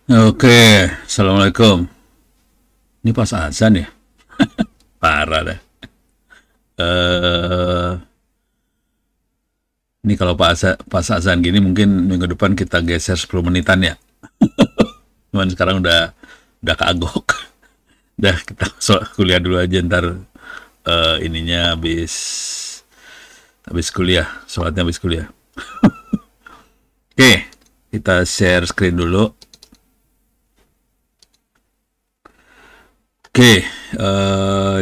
Oke, Assalamualaikum. Ini pas azan ya? Parah deh. Eh, ini kalau pas azan gini mungkin minggu depan kita geser 10 menitan ya. Cuman sekarang udah kagok. Udah kita kuliah dulu aja ntar ininya habis kuliah, sholatnya habis kuliah. Oke, kita share screen dulu. Oke,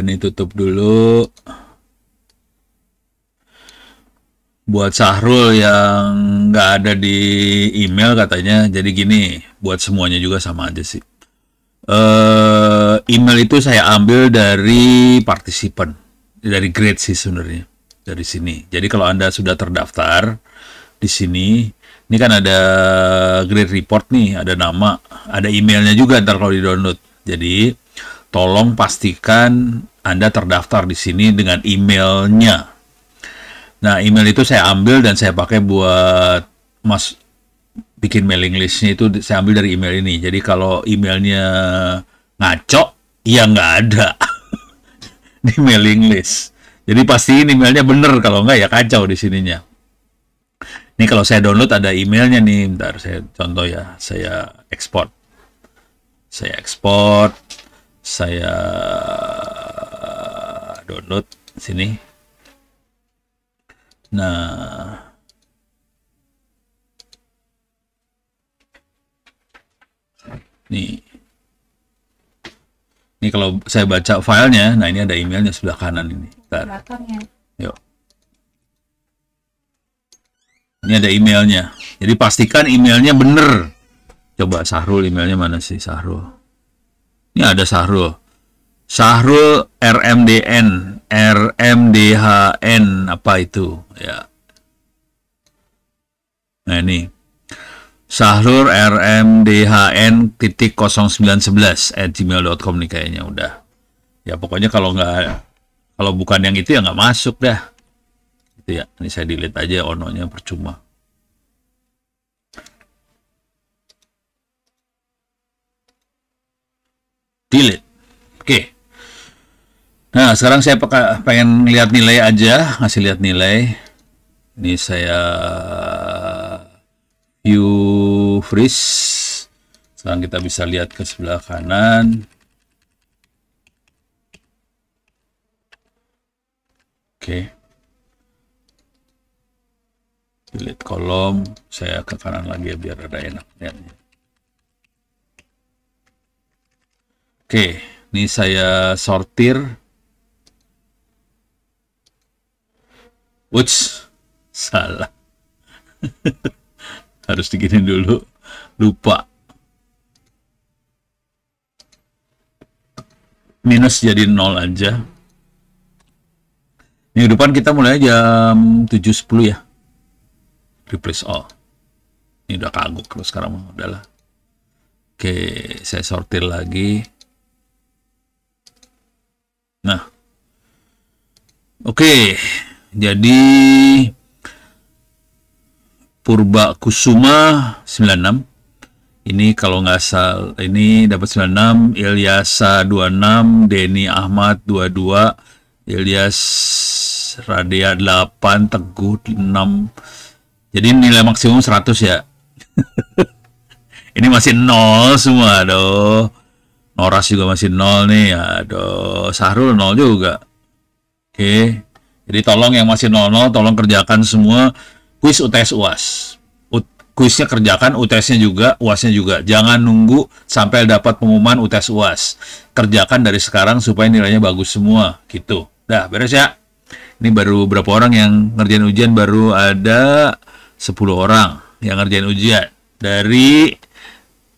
ini tutup dulu. Buat Sahrul yang nggak ada di email katanya, jadi gini, buat semuanya juga sama aja sih. Email itu saya ambil dari partisipan, dari grade sih sebenarnya, dari sini. Jadi kalau Anda sudah terdaftar di sini, ini kan ada grade report nih, ada nama, ada emailnya juga ntar kalau di-download. Jadi tolong pastikan Anda terdaftar di sini dengan emailnya. Nah, email itu saya ambil dan saya pakai buat bikin mailing listnya itu saya ambil dari email ini. Jadi kalau emailnya ngaco, ya nggak ada di mailing list. Jadi pastiin emailnya bener, kalau nggak ya kacau di sininya. Ini kalau saya download ada emailnya nih, bentar saya contoh ya, saya ekspor. Saya download sini. Nah, nih. Ini kalau saya baca filenya, nah ini ada emailnya sebelah kanan ini. Bentar. Yuk. Ini ada emailnya. Jadi pastikan emailnya bener. Coba Sahrul, emailnya mana sih Sahrul? Ini ada Sahrul. Sahrul RMDN apa itu ya. Nah ini Sahrul RMDHN.0911 @gmail.com nih kayaknya udah. Ya pokoknya kalau bukan yang itu ya nggak masuk dah. Itu ya. Ini saya delete aja ononya percuma. Delete. Oke. Nah, sekarang saya pengen lihat nilai aja, ngasih lihat nilai. Ini saya view freeze. Sekarang kita bisa lihat ke sebelah kanan. Oke. Delete kolom, saya ke kanan lagi ya biar ada enak lihatnya. Oke, ini saya sortir. Uts, salah. Harus digini dulu. Lupa. Minus jadi 0 aja. Minggu depan kita mulai jam 7.10 ya. Replace all. Ini udah kagok terus sekarang mah udahlah. Oke, saya sortir lagi. Nah. Oke. Jadi Purba Kusuma 96. Ini kalau nggak salah ini dapat 96, Ilyasa 26, Denny Ahmad 22, Ilyas Radia 8, Teguh 6. Jadi nilai maksimum 100 ya. Ini masih 0 semua, aduh. Noras juga masih 0 nih, aduh. Sahrul 0 juga. Oke. Jadi tolong yang masih 00, tolong kerjakan semua kuis UTS UAS. Kuisnya kerjakan, UTS-nya juga, UAS-nya juga. Jangan nunggu sampai dapat pengumuman UTS UAS. Kerjakan dari sekarang supaya nilainya bagus semua, gitu. Dah, beres ya. Ini baru berapa orang yang ngerjain ujian? Baru ada 10 orang yang ngerjain ujian. Dari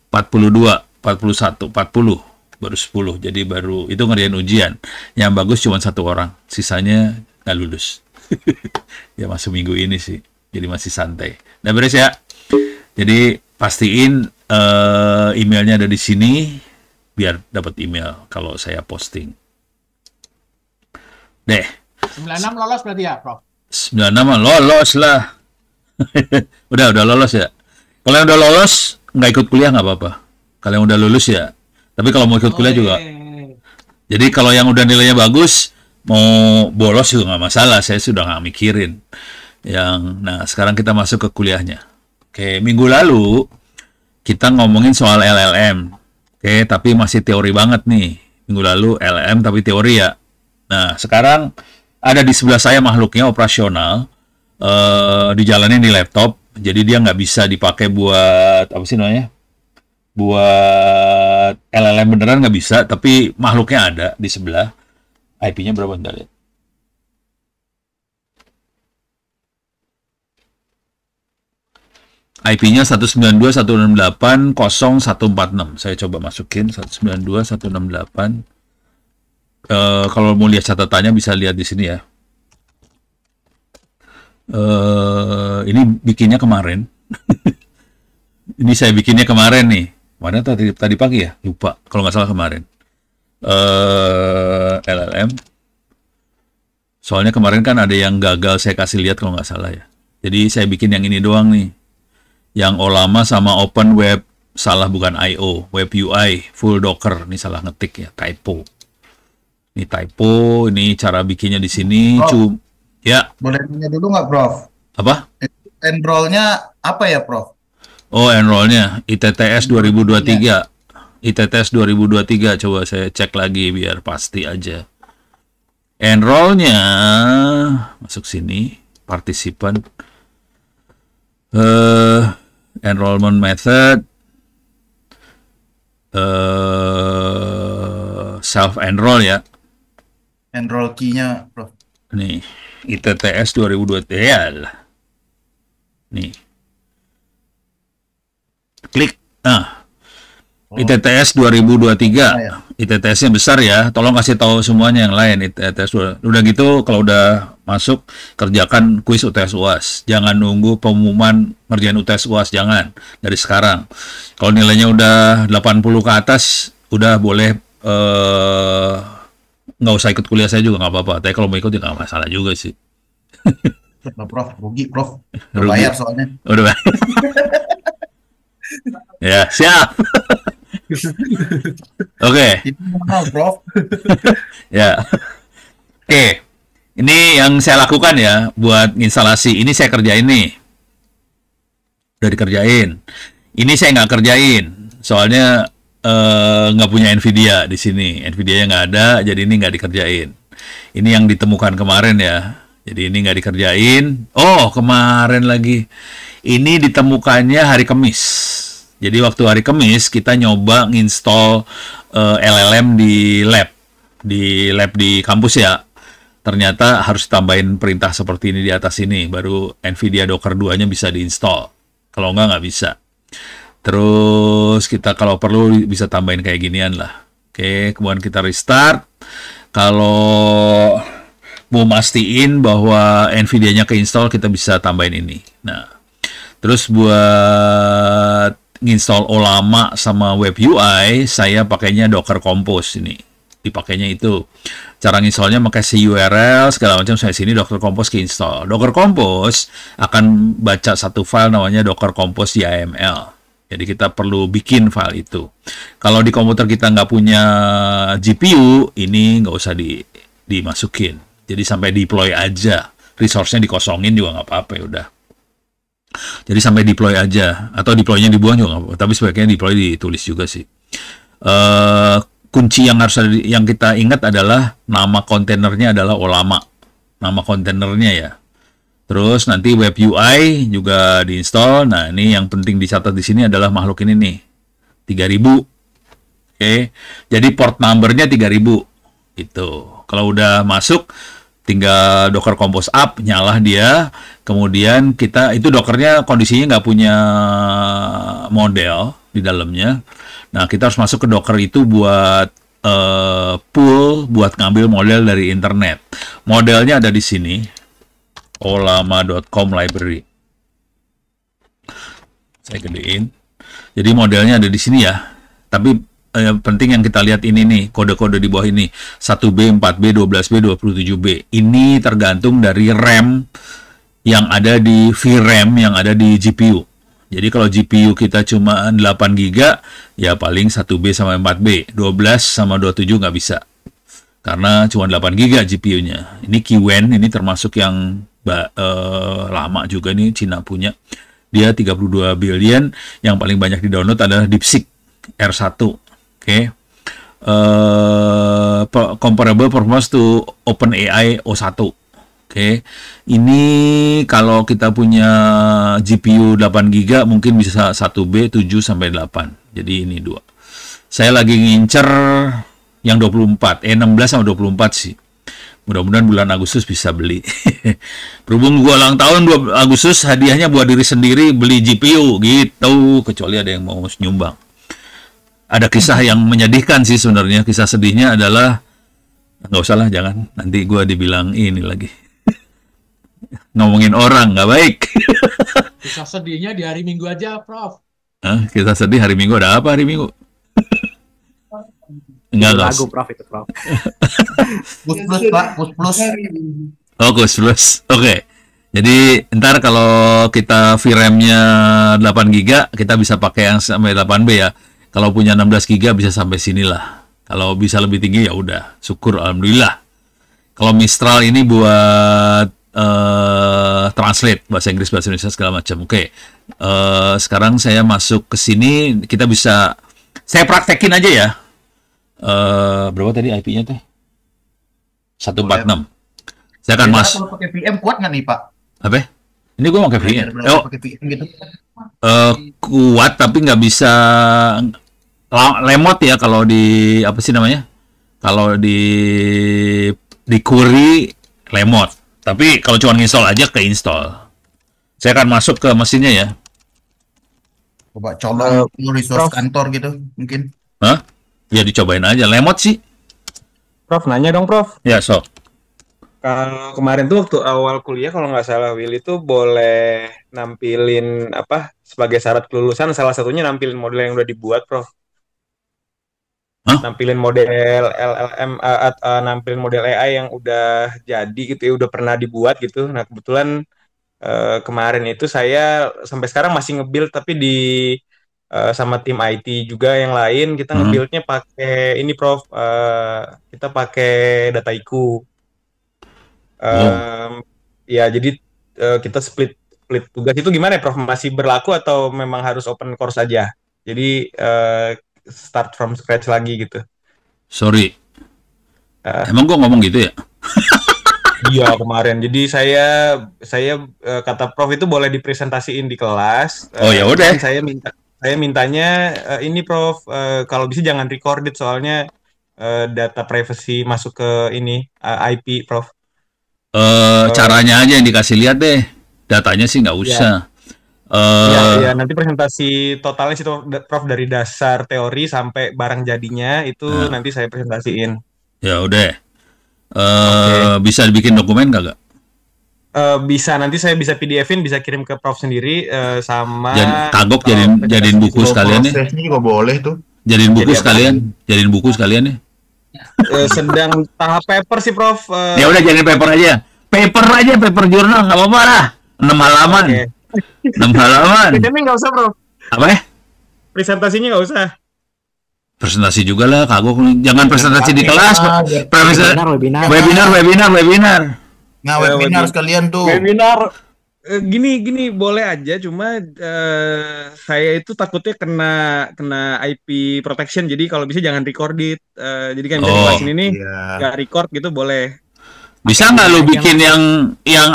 42, 41, 40. Baru 10. Jadi baru itu ngerjain ujian. Yang bagus cuma 1 orang. Sisanya nggak lulus. Ya masuk minggu ini sih, jadi masih santai. Nah beres ya. Jadi pastiin emailnya ada di sini biar dapat email kalau saya posting. Deh. 96 lolos berarti ya, Prof? 96 lolos lah. udah lolos ya. Kalau yang udah lolos nggak ikut kuliah nggak apa-apa. Kalau yang udah lulus ya. Tapi kalau mau ikut Oh, kuliah iya, juga. iya, iya. Jadi kalau yang udah nilainya bagus, mau bolos juga nggak masalah. Saya sudah nggak mikirin. Nah sekarang kita masuk ke kuliahnya. Oke, minggu lalu kita ngomongin soal LLM. Oke, tapi masih teori banget nih. Minggu lalu LLM tapi teori ya. Nah, sekarang ada di sebelah saya makhluknya operasional, dijalanin di laptop. Jadi dia nggak bisa dipakai buat apa sih namanya? Buat LLM beneran nggak bisa, tapi makhluknya ada di sebelah. IP-nya berapa bentar ya? IP-nya 192.168.0.146. Saya coba masukin 192.168. Kalau mau lihat catatannya bisa lihat di sini ya. Ini bikinnya kemarin. Ini saya bikinnya kemarin nih. Mana tadi pagi ya? Lupa. Kalau nggak salah kemarin. LLM. Soalnya kemarin kan ada yang gagal saya kasih lihat kalau nggak salah ya. Jadi saya bikin yang ini doang nih. Yang Olama sama Open Web, salah bukan I/O, Web UI, full Docker. Ini salah ngetik ya, typo. Ini typo, ini cara bikinnya di sini. Prof, Ya, boleh nanya dulu nggak, Prof? apa? Enrollnya apa ya, Prof? Oh, enrollnya ITTS Iya. 2023. ITTS 2023, coba saya cek lagi biar pasti aja. Enrollnya, masuk sini, partisipan. Enrollment method, self-enroll ya. Enroll key-nya, Prof. Nih, ITTS 2023 ya lah. Nih, klik. Nah, Oh, ITTS ya. 2023. ITTS-nya besar ya. Tolong kasih tahu semuanya yang lain. ITTS udah gitu kalau udah masuk kerjakan kuis UTS UAS. Jangan nunggu pengumuman ngerjain UTS UAS, jangan. Dari sekarang. Kalau nilainya udah 80 ke atas, udah boleh nggak usah ikut kuliah saya juga nggak apa-apa. Tapi kalau mau ikut juga nggak masalah juga sih. Coba, Prof. Rugi, Prof. Udah Rugi. bayar soalnya. Udah. Ya, siap. Oke. Ini mahal, Prof. Ya. Oke. Ini yang saya lakukan ya buat instalasi. Ini saya kerjain nih. Udah dikerjain. Ini saya nggak kerjain. Soalnya nggak punya Nvidia di sini. Nvidia-nya nggak ada, jadi ini nggak dikerjain. Ini yang ditemukan kemarin ya. Jadi ini nggak dikerjain. Oh, kemarin lagi. Ini ditemukannya hari Kamis. Jadi waktu hari Kamis kita nyoba nginstall LLM di lab di kampus ya. Ternyata harus tambahin perintah seperti ini di atas ini, baru NVIDIA Docker 2-nya bisa diinstal. Kalau nggak bisa. Terus kita kalau perlu bisa tambahin kayak ginian lah. Oke, kemudian kita restart. Kalau mau mastiin bahwa NVIDIA-nya keinstall, kita bisa tambahin ini. Nah, terus buat nginstall Olama sama Web UI, saya pakainya Docker Compose ini. Dipakainya itu. Cara nginstallnya pakai URL segala macam, saya sini Docker Compose keinstall. Docker Compose akan baca satu file namanya Docker Compose YAML. Jadi kita perlu bikin file itu. Kalau di komputer kita nggak punya GPU, ini nggak usah dimasukin. Jadi sampai deploy aja. Resource-nya dikosongin juga nggak apa-apa ya udah. Jadi sampai deploy aja. Atau deploy-nya dibuang juga nggak apa-apa. Tapi sebaiknya deploy ditulis juga sih. Kunci yang harus yang kita ingat adalah nama kontainernya adalah Olama. Nama kontainernya ya. Terus nanti Web UI juga diinstal. Nah, ini yang penting dicatat di sini adalah makhluk ini nih. 3000. Oke. Jadi port number-nya 3000. Itu. Kalau udah masuk tinggal Docker Compose up, nyala dia. Kemudian kita itu Dockernya kondisinya nggak punya model di dalamnya. Nah, kita harus masuk ke Docker itu buat pool, buat ngambil model dari internet. Modelnya ada di sini. olama.com library. Saya gedein. Jadi modelnya ada di sini ya. Tapi penting yang kita lihat ini nih, kode-kode di bawah ini. 1B, 4B, 12B, 27B. Ini tergantung dari RAM yang ada di VRAM yang ada di GPU. Jadi kalau GPU kita cuma 8 GB, ya paling 1B sama 4B. 12 sama 27 nggak bisa. Karena cuma 8 GB GPU-nya. Ini Kiwen, ini termasuk yang lama juga nih, Cina punya. Dia 32 billion, yang paling banyak di-download adalah DeepSeek R1. Oke. Comparable performance to OpenAI O1. Oke, ini kalau kita punya GPU 8 GB mungkin bisa 1B 7 sampai 8. Jadi ini dua. Saya lagi ngincer yang 24, 16 sama 24 sih. Mudah-mudahan bulan Agustus bisa beli. Berhubung gua ulang tahun 2 Agustus, hadiahnya buat diri sendiri beli GPU gitu, kecuali ada yang mau nyumbang. Ada kisah yang menyedihkan sih sebenarnya. Kisah sedihnya adalah nggak usah lah, jangan. Nanti gua dibilang ini lagi. Ngomongin orang nggak baik. Kisah sedihnya di hari Minggu aja, Prof. Kisah sedih hari Minggu, ada apa hari Minggu? Enggak, lagu Prof itu, Prof. Kus plus Pak, kus plus. Oh, kus plus. Oke. Jadi ntar kalau kita VRAM-nya 8 GB, kita bisa pakai yang sampai 8B ya. Kalau punya 16 GB bisa sampai sinilah. Kalau bisa lebih tinggi ya udah, syukur alhamdulillah. Kalau Mistral ini buat translate bahasa Inggris, bahasa Indonesia segala macam. Oke. Sekarang saya masuk ke sini, kita bisa saya praktekin aja ya. Berapa tadi IP-nya teh? 146. Saya akan Kalau pakai VM kuat nggak nih Pak? Apa? Ini gue mau pakai VM. Oh, pakai VM gitu. kuat tapi nggak bisa lemot ya kalau di apa sih namanya? Kalau di query lemot. Tapi kalau cuma install aja ke install. Saya akan masuk ke mesinnya ya. Coba colong resource Prof. kantor gitu mungkin. Hah? Ya dicobain aja. Lemot sih. Prof, nanya dong, Prof. Ya, sok. Kalau kemarin tuh waktu awal kuliah kalau nggak salah Willy tuh boleh nampilin apa sebagai syarat kelulusan, salah satunya nampilin model yang udah dibuat, Prof. Hah? Nampilin model LLM, nampilin model AI yang udah jadi gitu ya, udah pernah dibuat gitu. Nah, kebetulan kemarin itu saya sampai sekarang masih nge-build tapi sama tim IT juga yang lain kita nge-buildnya pakai ini Prof, kita pakai Dataiku. Ya jadi kita split tugas itu gimana ya Prof, masih berlaku atau memang harus open course aja? Jadi start from scratch lagi gitu. Sorry. Emang gua ngomong gitu ya? Iya kemarin. Jadi saya kata Prof itu boleh dipresentasiin di kelas. Oh ya udah. Saya mintanya ini Prof, kalau bisa jangan recorded soalnya data privacy masuk ke ini IP Prof. Caranya aja yang dikasih lihat deh. Datanya sih nggak usah. Ya, nanti presentasi totalnya sih Prof dari dasar teori sampai barang jadinya itu nanti saya presentasiin. Ya udah. Bisa dibikin dokumen kagak? Bisa, nanti saya bisa PDF-in, bisa kirim ke Prof sendiri sama kagok jadiin buku sekalian nih. Prosesnya juga boleh tuh. Jadiin buku sekalian nih. Sedang tahap paper sih Prof. Ya udah jadiin paper aja. Paper jurnal nggak apa-apa lah. 6 halaman. Okay. 6 halaman. Presentasinya nggak usah Prof. Apa ya? Presentasinya nggak usah. Presentasi juga lah, kagok. Jangan presentasi di kelas. Webinar. Nah, webinar sekalian tuh. Webinar gini boleh aja, cuma saya itu takutnya kena IP protection. Jadi kalau bisa jangan recorded. Jadi kan dari kelas ini nih nggak record gitu boleh. Bisa nggak lu bikin yang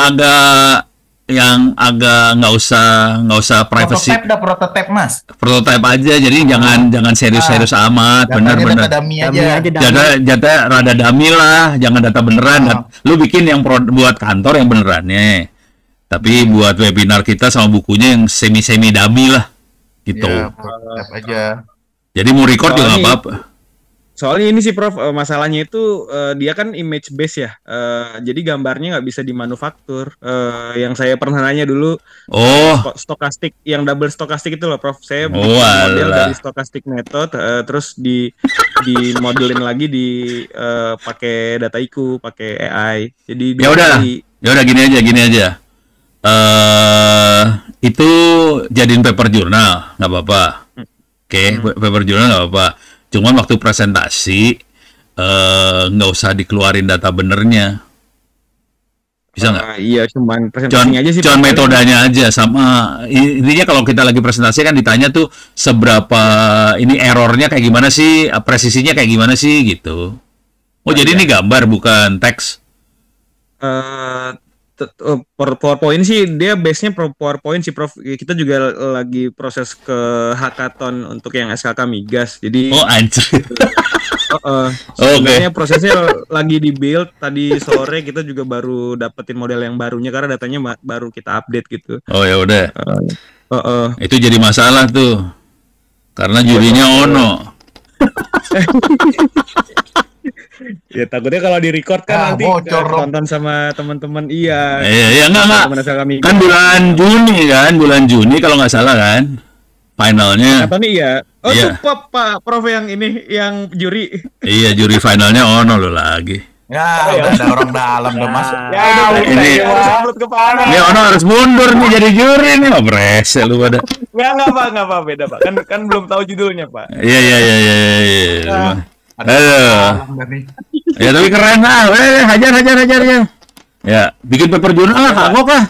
agak nggak usah privacy. Prototype Mas. Prototype aja, jadi jangan serius amat, benar. Data rada dummy lah, jangan data beneran. Lu bikin yang buat kantor yang benerannya. Tapi buat webinar kita sama bukunya yang semi dummy lah, gitu. Ya, prototype aja. Jadi mau record juga nggak apa-apa. Soalnya ini sih Prof, masalahnya itu dia kan image base ya, jadi gambarnya nggak bisa dimanufaktur. Yang saya pernah nanya dulu, stokastik, yang double stokastik itu loh Prof. Saya bikin model dari stochastic method, terus di modelin lagi pakai Dataiku, pakai AI. Jadi ya udah gini aja. Itu jadiin paper jurnal, nggak apa-apa. Oke, paper jurnal nggak apa-apa. Cuman waktu presentasi nggak usah dikeluarin data benernya. Bisa nggak? Iya, cuman presentasinya aja sih. Cuman metodenya aja sama. Intinya kalau kita lagi presentasi kan ditanya tuh seberapa ini errornya kayak gimana sih, presisinya kayak gimana sih gitu. Oh, jadi ini gambar bukan teks. PowerPoint sih dia base-nya PowerPoint sih, Prof. Kita juga lagi proses ke hackathon untuk yang SKK Migas. Jadi Oh, anjir. sebenarnya prosesnya lagi di build. Tadi sore kita juga baru dapetin model yang barunya karena datanya baru kita update gitu. Oh, ya udah. Itu jadi masalah tuh. Karena jurinya Ono. Ya takutnya kalau di record kan nanti bocor dong. tonton sama teman-teman. Iya. Iya, enggak. Teman SKK Migas. Kan bulan Juni kalau nggak salah kan. Finalnya. Atau nih ya. Oh, Iya. tuh Pak Prof yang ini yang juri. Iya, juri finalnya Ono lo lagi. Ya, udah ada orang dalam tuh Mas. Ini Ono harus mundur nih jadi juri nih. Oh, bresek lu pada. Enggak Pak, beda Pak. Kan belum tahu judulnya, Pak. Iya. Aduh. Ya tapi keren lah. Hajar. Ya, bikin paper jurnal kagok lah.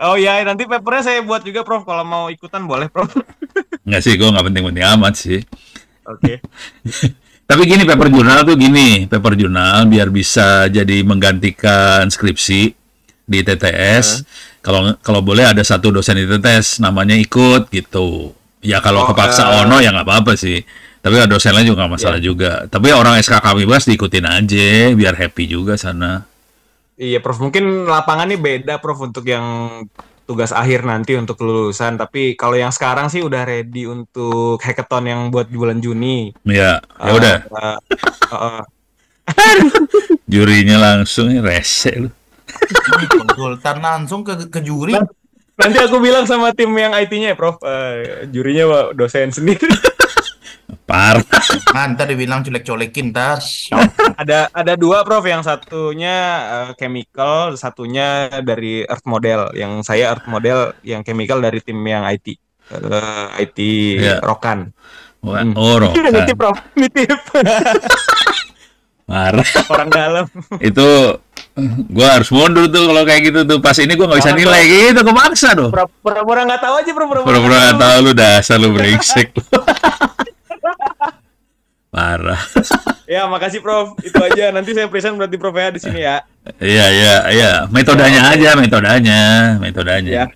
Oh iya, nanti papernya saya buat juga, Prof. Kalau mau ikutan boleh, Prof. Nggak sih, gue nggak penting-penting amat sih. Oke. Tapi gini, paper jurnal biar bisa jadi menggantikan skripsi di TTS. Kalau boleh ada satu dosen di TTS namanya ikut gitu. Ya kalau kepaksa Ono ya nggak apa-apa sih. Tapi ada dosen lain juga nggak masalah juga. Tapi orang SKK Migas diikutin aja biar happy juga sana. Iya, Prof. Mungkin lapangannya beda, Prof. Untuk yang tugas akhir nanti untuk kelulusan. Tapi kalau yang sekarang sih udah ready untuk hackathon yang buat bulan Juni. Ya udah. Jurinya langsung rese lu. Konsultan langsung ke juri. Nanti aku bilang sama tim yang IT-nya ya, Prof. Jurinya Pak, dosen sendiri. Parah. Ntar dibilang colek-colekin tar. Ada dua, Prof. Yang satunya chemical, satunya dari Earth Model. Yang saya Earth Model, yang chemical dari tim yang IT. IT Rokan. Rokan. Nitip, Prof. Nitip. Marah. Orang dalam. Itu gua harus mundur tuh kalau kayak gitu tuh. Pas ini gua nggak bisa nilai gitu, kepaksa dong. Pura-pura nggak tahu aja, Prof. Pura-pura nggak tahu, lu dasar lu brengsek. Parah. Ya, makasih, Prof. Itu aja. Nanti saya present berarti Prof ya di sini ya. Iya. Metodenya aja. Ya.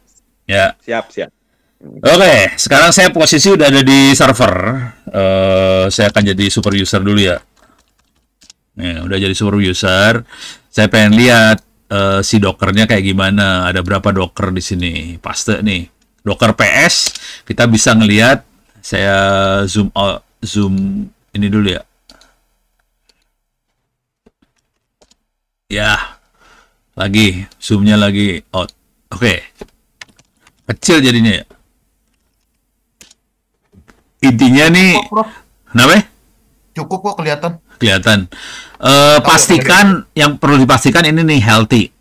Ya. Siap. Oke, sekarang saya posisi udah ada di server. Saya akan jadi super user dulu ya. Nih, udah jadi super user. Saya pengen lihat si Dockernya kayak gimana. Ada berapa Docker di sini? Paste nih. Docker PS kita bisa ngelihat. Saya zoom ini dulu ya. Ya. Lagi zoomnya lagi out. Oke. Kecil jadinya ya. Intinya nih, kenapa? Cukup kok kelihatan. Pastikan yang perlu dipastikan ini nih healthy.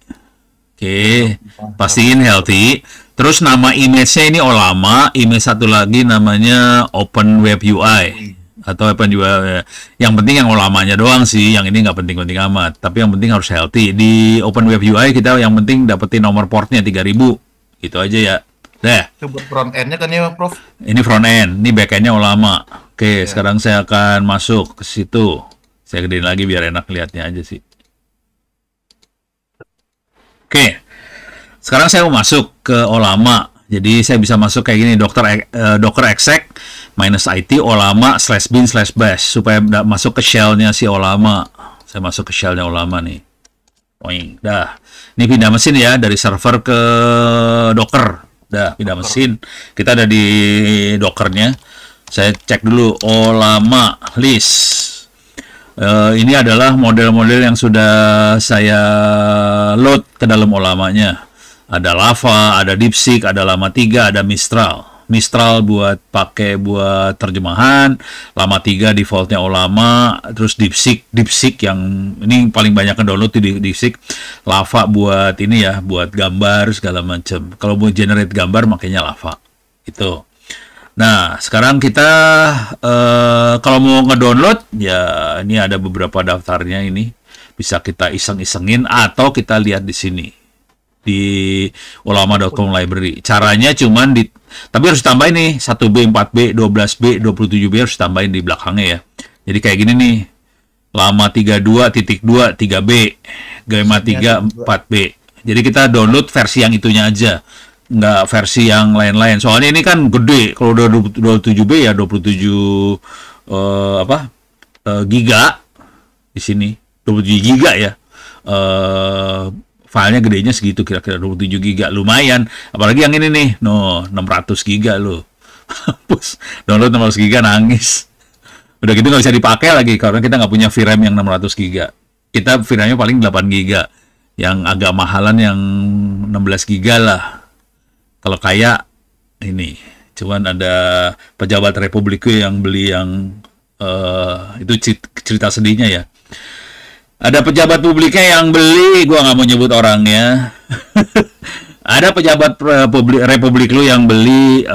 Oke, pastiin healthy. Terus nama image-nya ini Olama, image satu lagi namanya Open Web UI atau Open UI. Yang penting yang Olamanya doang sih, yang ini nggak penting-penting amat. Tapi yang penting harus healthy. Di Open Web UI kita yang penting dapetin nomor portnya 3000. Gitu aja ya. Dah. Itu buat front end-nya kan ya, Prof? Ini front end, ini back end-nya Olama. Oke, sekarang saya akan masuk ke situ. Saya gedein lagi biar enak lihatnya aja sih. Oke. Sekarang saya mau masuk ke Olama. Jadi saya bisa masuk kayak gini, Docker exec -IT Olama /bin/bash supaya masuk ke shell-nya si Olama. Saya masuk ke shell-nya Olama nih. Poing, dah. Ini pindah mesin ya dari server ke Docker. Dah, pindah mesin. Kita ada di Dockernya. Saya cek dulu Olama list. Ini adalah model-model yang sudah saya load ke dalam Olamanya. Ada Lava, ada DeepSeek, ada Llama 3, ada Mistral. Mistral buat pakai buat terjemahan, Llama 3 defaultnya Olama, terus DeepSeek yang ini paling banyak download di DeepSeek. Lava buat ini ya, buat gambar segala macam. Kalau mau generate gambar makanya Lava. Itu. Nah, sekarang kita kalau mau ngedownload ya ini ada beberapa daftarnya ini. Bisa kita iseng-isengin atau kita lihat di sini di ulama.com library. Caranya cuman tapi harus tambahin nih 1B, 4B, 12B, 27B harus tambahin di belakangnya ya. Jadi kayak gini nih. Llama 32.2 3B, Gamma 3 4B. Jadi kita download versi yang itunya aja. Nggak versi yang lain-lain. Soalnya ini kan gede. Kalau udah 27B ya 27 giga di sini. 27 giga ya. Filenya gedenya segitu kira-kira 27 giga, lumayan. Apalagi yang ini nih, 600 giga loh. Hapus, download 600 giga nangis. Udah gitu nggak bisa dipakai lagi karena kita nggak punya VRAM yang 600 giga. Kita VRAM-nya paling 8 giga. Yang agak mahalan yang 16 giga lah. Kalau kayak ini, cuman ada pejabat Republik yang beli yang itu cerita sedihnya ya. Ada pejabat publiknya yang beli, gua nggak mau nyebut orangnya. Ada pejabat Republik lu yang beli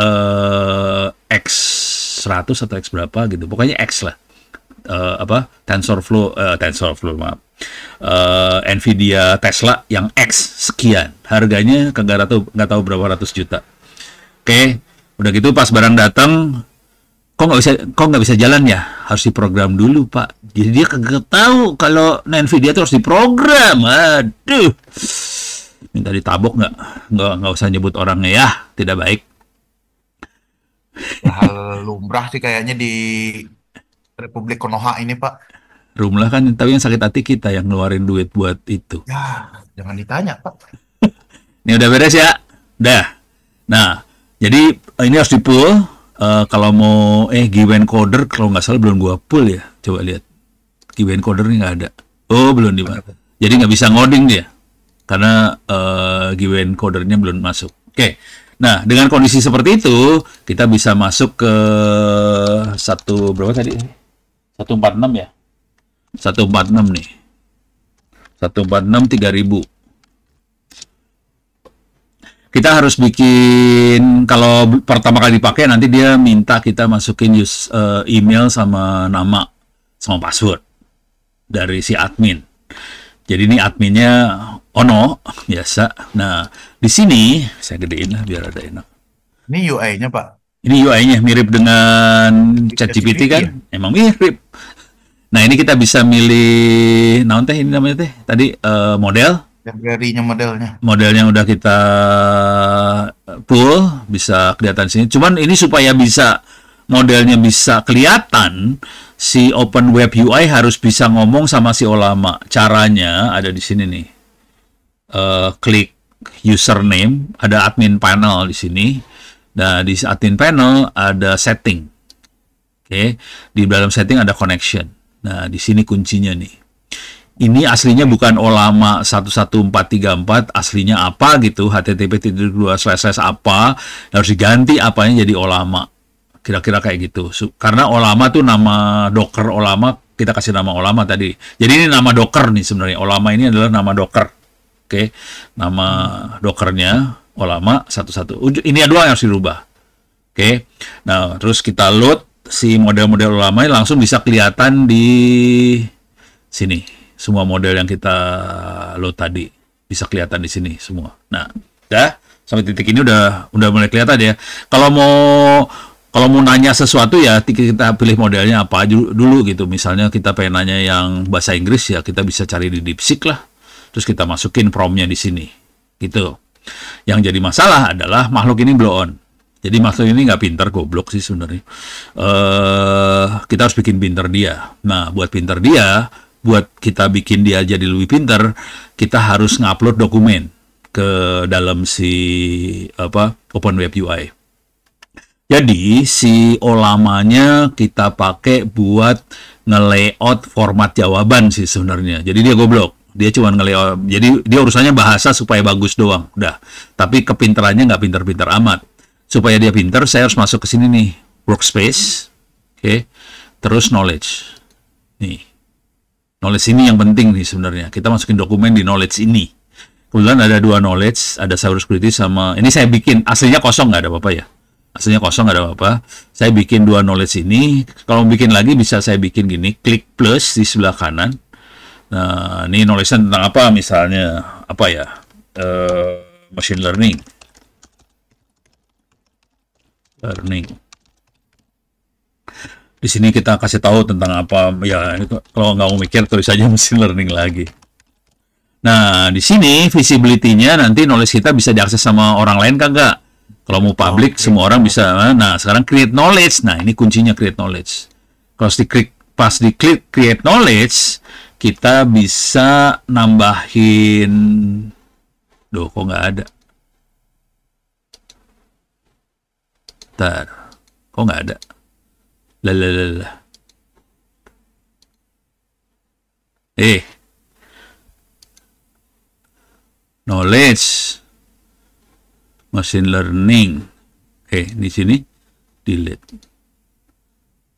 X100 atau X berapa gitu. Pokoknya X lah. TensorFlow maaf. Nvidia Tesla yang X sekian. Harganya nggak tahu berapa ratus juta. Oke, udah gitu pas barang datang kok nggak bisa jalan ya, harus diprogram dulu pak. Jadi dia kagak tahu kalau Nvidia itu harus diprogram. Aduh, minta ditabok nggak usah nyebut orangnya ya, tidak baik. Hal lumrah sih kayaknya di Republik Konoha ini pak. Rumlah kan, tapi yang sakit hati kita yang ngeluarin duit buat itu. Ya jangan ditanya pak. Ini udah beres ya, udah. Nah, jadi ini harus di-pull. Kalau mau GWN Coder kalau nggak salah belum gua pull ya, coba lihat GWN Coder ini nggak ada. Oh belum di mana, jadi nggak bisa ngoding dia karena GWN Codernya belum masuk. Oke, nah dengan kondisi seperti itu kita bisa masuk ke berapa tadi 146 ya, 146 nih, 146 3000. Kita harus bikin, kalau pertama kali dipakai nanti dia minta kita masukin email sama nama sama password dari si admin. Jadi ini adminnya Ono biasa. Nah di sini saya gedein lah biar ada enak. Ini UI-nya pak. Ini UI-nya mirip dengan ChatGPT kan? Emang mirip. Nah ini kita bisa milih, naon teh ini namanya teh tadi model. Library-nya modelnya udah kita pull, bisa kelihatan sini. Cuman ini supaya bisa modelnya bisa kelihatan, si Open Web UI harus bisa ngomong sama si Olama. Caranya ada di sini nih. Klik username, ada admin panel di sini. Nah, di admin panel ada setting. Oke, di dalam setting ada connection. Nah, di sini kuncinya nih. Ini aslinya bukan Olama 11434, aslinya apa gitu, http:// apa, harus diganti apanya jadi Olama. Kira-kira kayak gitu. Karena Olama tuh nama Docker Olama, kita kasih nama Olama tadi. Jadi ini nama Docker nih sebenarnya. Olama ini adalah nama Docker. Oke, nama Dockernya Olama 11. Ini dua yang harus dirubah. Oke, nah terus kita load si model-model Olama ini langsung bisa kelihatan di sini. Semua model yang kita load tadi bisa kelihatan di sini semua. Nah, udah sampai titik ini udah mulai kelihatan ya. Kalau mau nanya sesuatu ya kita pilih modelnya apa dulu gitu. Misalnya kita pengen nanya yang bahasa Inggris ya kita bisa cari di DeepSeek lah. Terus kita masukin prompt-nya di sini. Gitu. Yang jadi masalah adalah makhluk ini blow on. Jadi makhluk ini nggak pintar, goblok sih sebenarnya. Kita harus bikin pintar dia. Nah, buat pintar dia, buat kita bikin dia jadi lebih pintar, kita harus ngupload dokumen ke dalam si Open Web UI. Jadi si Olamanya kita pakai buat nge-layout format jawaban sih sebenarnya. Jadi dia goblok. Dia cuma nge-layout. Jadi dia urusannya bahasa supaya bagus doang. Udah. Tapi kepintarannya nggak pintar-pintar amat. Supaya dia pinter, saya harus masuk ke sini nih, workspace, oke, terus knowledge. Nih, knowledge ini yang penting nih sebenarnya. Kita masukin dokumen di knowledge ini. Kebetulan ada 2 knowledge, ada cybersecurity sama, ini saya bikin, aslinya kosong, nggak ada apa-apa ya. Aslinya kosong, nggak ada apa-apa. Saya bikin 2 knowledge ini, kalau bikin lagi bisa saya bikin gini, klik plus di sebelah kanan. Nah, ini knowledge tentang apa misalnya, apa ya, machine learning. Di sini kita kasih tahu tentang apa, ya itu, kalau nggak mau mikir tulis aja machine learning lagi. Nah, di sini visibility-nya nanti knowledge kita bisa diakses sama orang lain kagak? Kalau mau public, semua orang bisa. Nah, sekarang create knowledge. Nah, ini kuncinya create knowledge. Kalau pas diklik create knowledge, kita bisa nambahin. Duh, kok nggak ada? Bentar. Kok nggak ada? Lalalala. Knowledge, machine learning. Di sini delete.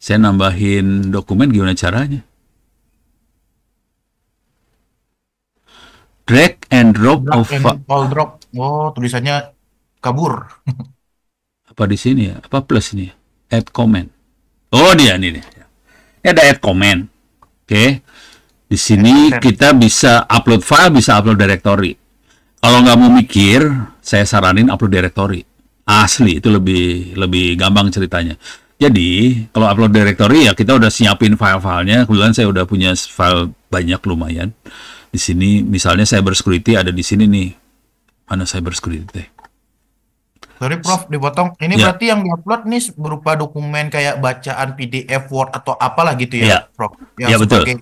Saya nambahin dokumen gimana caranya? Drag and drop All drop. Oh, tulisannya kabur. apa di sini ya? Apa plus ini? Add comment. Oh, dia ini. Ini ada add comment. Oke. Di sini kita bisa upload file, bisa upload directory. Kalau nggak mau mikir, saya saranin upload directory. Asli, itu lebih gampang ceritanya. Jadi, kalau upload directory ya kita udah siapin file-filenya. Kebetulan saya udah punya file banyak lumayan. Di sini misalnya cybersecurity ada di sini nih. Mana cybersecurity? Sorry Prof, dipotong. Ini Ya. berarti yang diupload nih berupa dokumen kayak bacaan PDF, Word atau apalah gitu Ya. ya, Prof. Ya, Yang betul. sebagai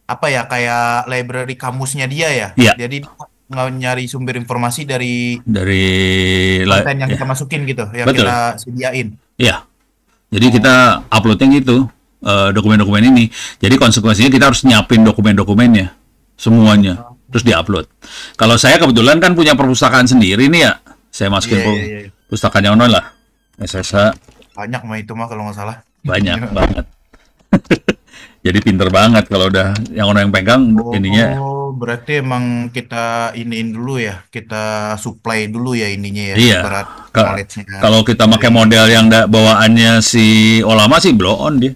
apa ya, kayak library kamusnya dia ya. Ya. Jadi nggak nyari sumber informasi dari Dari konten yang ya. kita masukin gitu, yang Betul. kita sediain. Iya. Jadi kita uploadnya gitu, dokumen-dokumen ini. Jadi konsekuensinya kita harus nyiapin dokumen-dokumennya semuanya, terus diupload. Kalau saya kebetulan kan punya perpustakaan sendiri nih ya, saya masukin Iya. perpustakaan online lah. SSH Banyak mah itu mah kalau nggak salah. banyak banget. Jadi pinter banget kalau udah yang orang yang pegang ininya. Oh, berarti emang kita iniin dulu ya, kita supply dulu ya ininya ya, Iya. ibarat Ka- knowledge-nya. Kalau kita pakai model yang bawaannya si Olama sih blow on dia.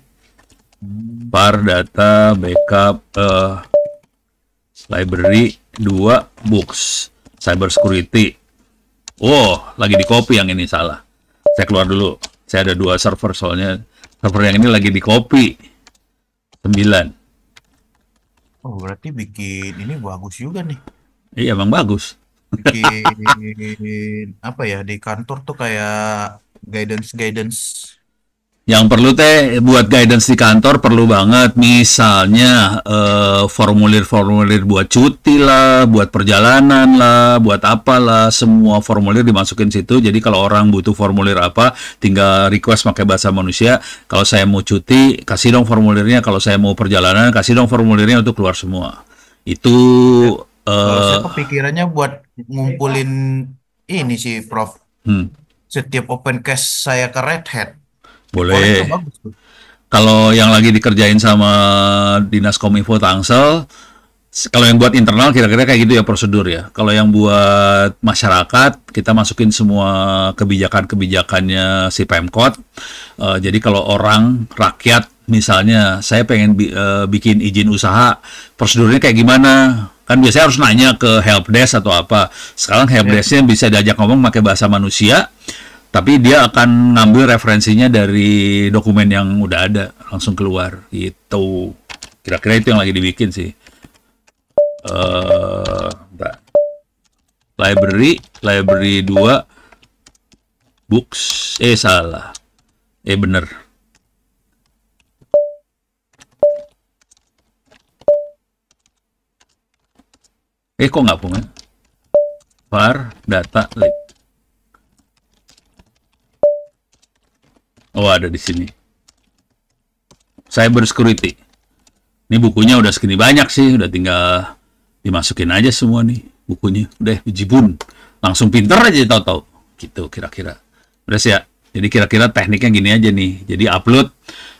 Par data backup library 2 books cybersecurity. Oh, lagi di copy yang ini salah. Saya keluar dulu. Saya ada 2 server soalnya server yang ini lagi di copy 9. Oh, berarti bikin ini bagus juga nih. Iya, emang bagus. Bikin apa ya, di kantor tuh kayak guidance. Yang perlu teh buat guidance di kantor perlu banget, misalnya formulir-formulir buat cuti lah, buat perjalanan lah, buat apalah, semua formulir dimasukin situ. Jadi kalau orang butuh formulir apa, tinggal request pakai bahasa manusia. Kalau saya mau cuti, kasih dong formulirnya. Kalau saya mau perjalanan, kasih dong formulirnya untuk keluar semua. Itu Kalau saya kepikirannya buat ngumpulin ini sih, Prof. Setiap open cache saya ke Red Hat. boleh. Itu bagus tuh. Kalau yang lagi dikerjain sama Dinas Kominfo Tangsel, kalau yang buat internal kira-kira kayak gitu ya prosedur ya. Kalau yang buat masyarakat, kita masukin semua kebijakan-kebijakannya si Pemkot. Jadi kalau orang, rakyat, misalnya saya pengen bikin izin usaha, prosedurnya kayak gimana? Kan biasanya harus nanya ke helpdesk atau apa. Sekarang helpdesk-nya bisa diajak ngomong pakai bahasa manusia, tapi dia akan ngambil referensinya dari dokumen yang udah ada, langsung keluar gitu. Kira-kira itu yang lagi dibikin sih. Bentar. Library 2 books. Salah. Bener. Kok nggak punya? Var data lib. Oh, ada di sini. Cybersecurity. Ini bukunya udah segini banyak sih, udah tinggal dimasukin aja semua nih bukunya. Udah jibun. Langsung pinter aja tahu-tahu. Gitu kira-kira. Beres ya. Jadi kira-kira tekniknya gini aja nih. Jadi upload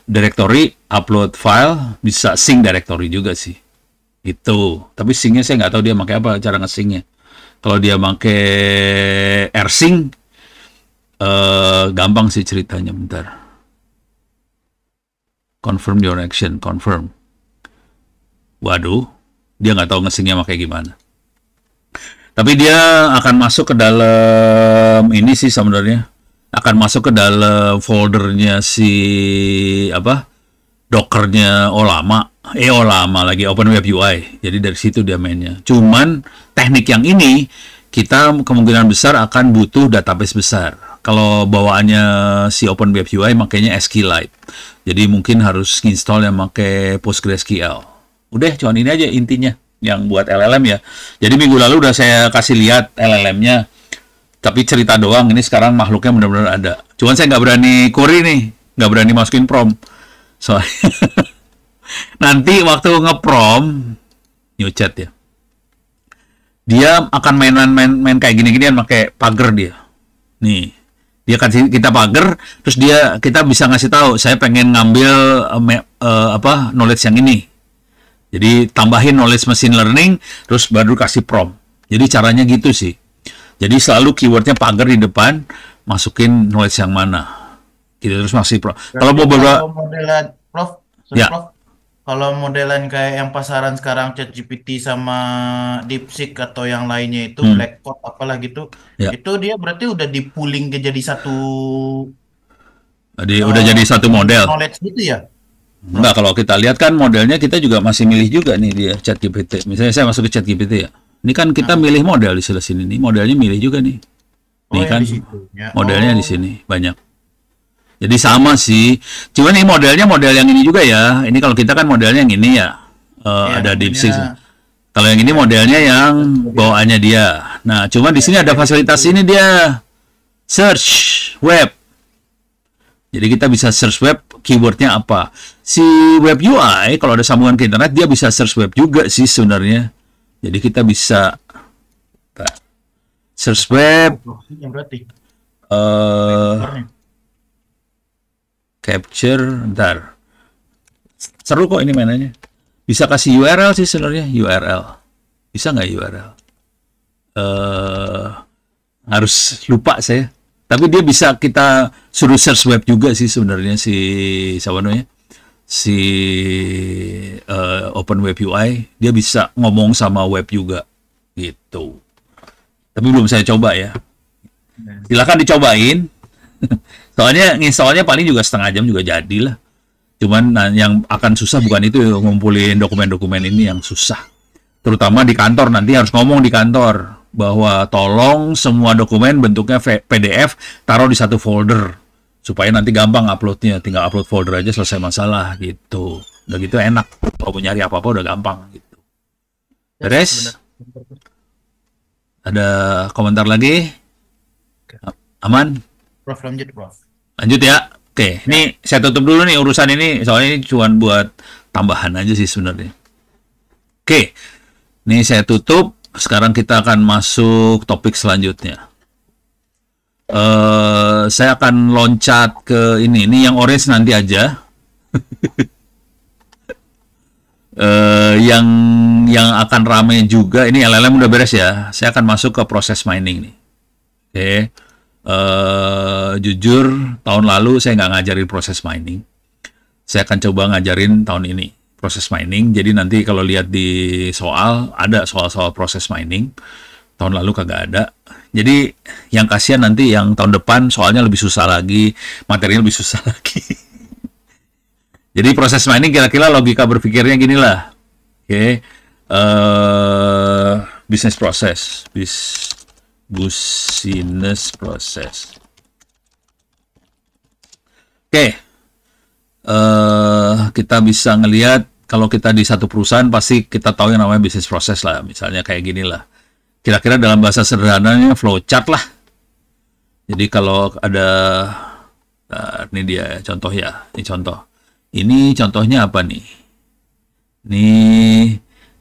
directory, upload file, bisa sync directory juga sih. Itu. Tapi syncnya saya nggak tahu dia pakai apa cara nge-syncnya. Kalau dia pakai AirSync, gampang sih ceritanya. Bentar. Confirm your action, confirm. Waduh, dia nggak tahu nge-syncnya pakai gimana. Tapi dia akan masuk ke dalam ini sih sebenarnya. Akan masuk ke dalam foldernya si Dockernya Olama lagi Open Web UI. Jadi dari situ dia mainnya. Cuman teknik yang ini kita kemungkinan besar akan butuh database besar. Kalau bawaannya si Open Web UI makanya SQLite. Jadi mungkin harus install yang pakai PostgreSQL. Udah, cuman ini aja intinya yang buat LLM ya. Jadi minggu lalu udah saya kasih lihat LLM-nya. Tapi cerita doang, ini sekarang makhluknya benar-benar ada. Cuman saya nggak berani query nih, nggak berani masukin prompt. Soalnya nanti waktu nge-prompt, new chat ya, dia akan main kayak gini-ginian pakai pagar dia. Nih, dia kasih kita pagar, terus kita bisa ngasih tahu, saya pengen ngambil knowledge yang ini. Jadi tambahin knowledge machine learning, terus baru kasih prompt. Jadi caranya gitu sih. Jadi selalu keywordnya pagar di depan, masukin knowledge yang mana. Gitu terus masih pro. Kalau mau beberapa modelan Prof, ya. Prof, kalau modelan kayak yang pasaran sekarang ChatGPT sama DeepSeek atau yang lainnya itu Blackboard apalah gitu, Ya. itu dia berarti udah di-pooling ke jadi satu Udah jadi satu model. knowledge gitu ya? Enggak, kalau kita lihat kan modelnya kita juga masih milih juga nih dia ChatGPT. Misalnya saya masuk ke ChatGPT ya. Ini kan kita milih model di sebelah sini nih. Modelnya milih juga nih. Nih yang kan di situ, ya. modelnya di sini banyak. Jadi sama sih. Cuman ini modelnya model yang ini juga ya. Ini kalau kita kan modelnya yang ini ya. Ada DeepSeek. Kalau yang ini modelnya yang bawaannya dia. Nah, cuman di sini ada fasilitas ini dia. Search web. Jadi kita bisa search web, keywordnya apa. Si web UI, kalau ada sambungan ke internet, dia bisa search web juga sih sebenarnya. Jadi kita bisa search web, capture, ntar. Seru kok ini mainannya. Bisa kasih URL sih sebenarnya, URL. Bisa nggak URL? Harus lupa saya. Tapi dia bisa kita suruh search web juga sih sebenarnya siapa namanya? Si Open Web UI, dia bisa ngomong sama web juga gitu. Tapi belum saya coba ya. Silakan dicobain. Soalnya nginstallnya paling juga setengah jam juga jadilah. Cuman yang akan susah bukan itu, ngumpulin dokumen-dokumen ini yang susah. Terutama di kantor, nanti harus ngomong di kantor bahwa tolong semua dokumen bentuknya PDF taruh di satu folder supaya nanti gampang uploadnya, tinggal upload folder aja selesai masalah gitu. Udah gitu enak, kalau mau nyari apa-apa udah gampang gitu. Beres? Ada komentar lagi? Aman? Prof, lanjut Prof. Lanjut ya. Oke, ini saya tutup dulu nih urusan ini, soalnya ini cuma buat tambahan aja sih sebenarnya. Oke, ini saya tutup. Sekarang kita akan masuk topik selanjutnya. Saya akan loncat ke ini yang orange nanti aja. Yang akan rame juga, ini LLM udah beres ya. Saya akan masuk ke proses mining nih. Oke. Jujur tahun lalu saya nggak ngajarin proses mining. Saya akan coba ngajarin tahun ini proses mining. Jadi nanti kalau lihat di soal, ada soal-soal proses mining. Tahun lalu kagak ada. Jadi yang kasihan nanti yang tahun depan soalnya lebih susah lagi, materinya lebih susah lagi. Jadi proses mining kira-kira logika berpikirnya gini lah. Oke. Business process. Business process. Oke. Kita bisa ngelihat kalau kita di satu perusahaan pasti kita tahu yang namanya business process lah, misalnya kayak gini lah. Kira-kira dalam bahasa sederhananya flowchart lah. Jadi kalau ada ini dia contoh ya, ini contoh. Ini contohnya apa nih? Ini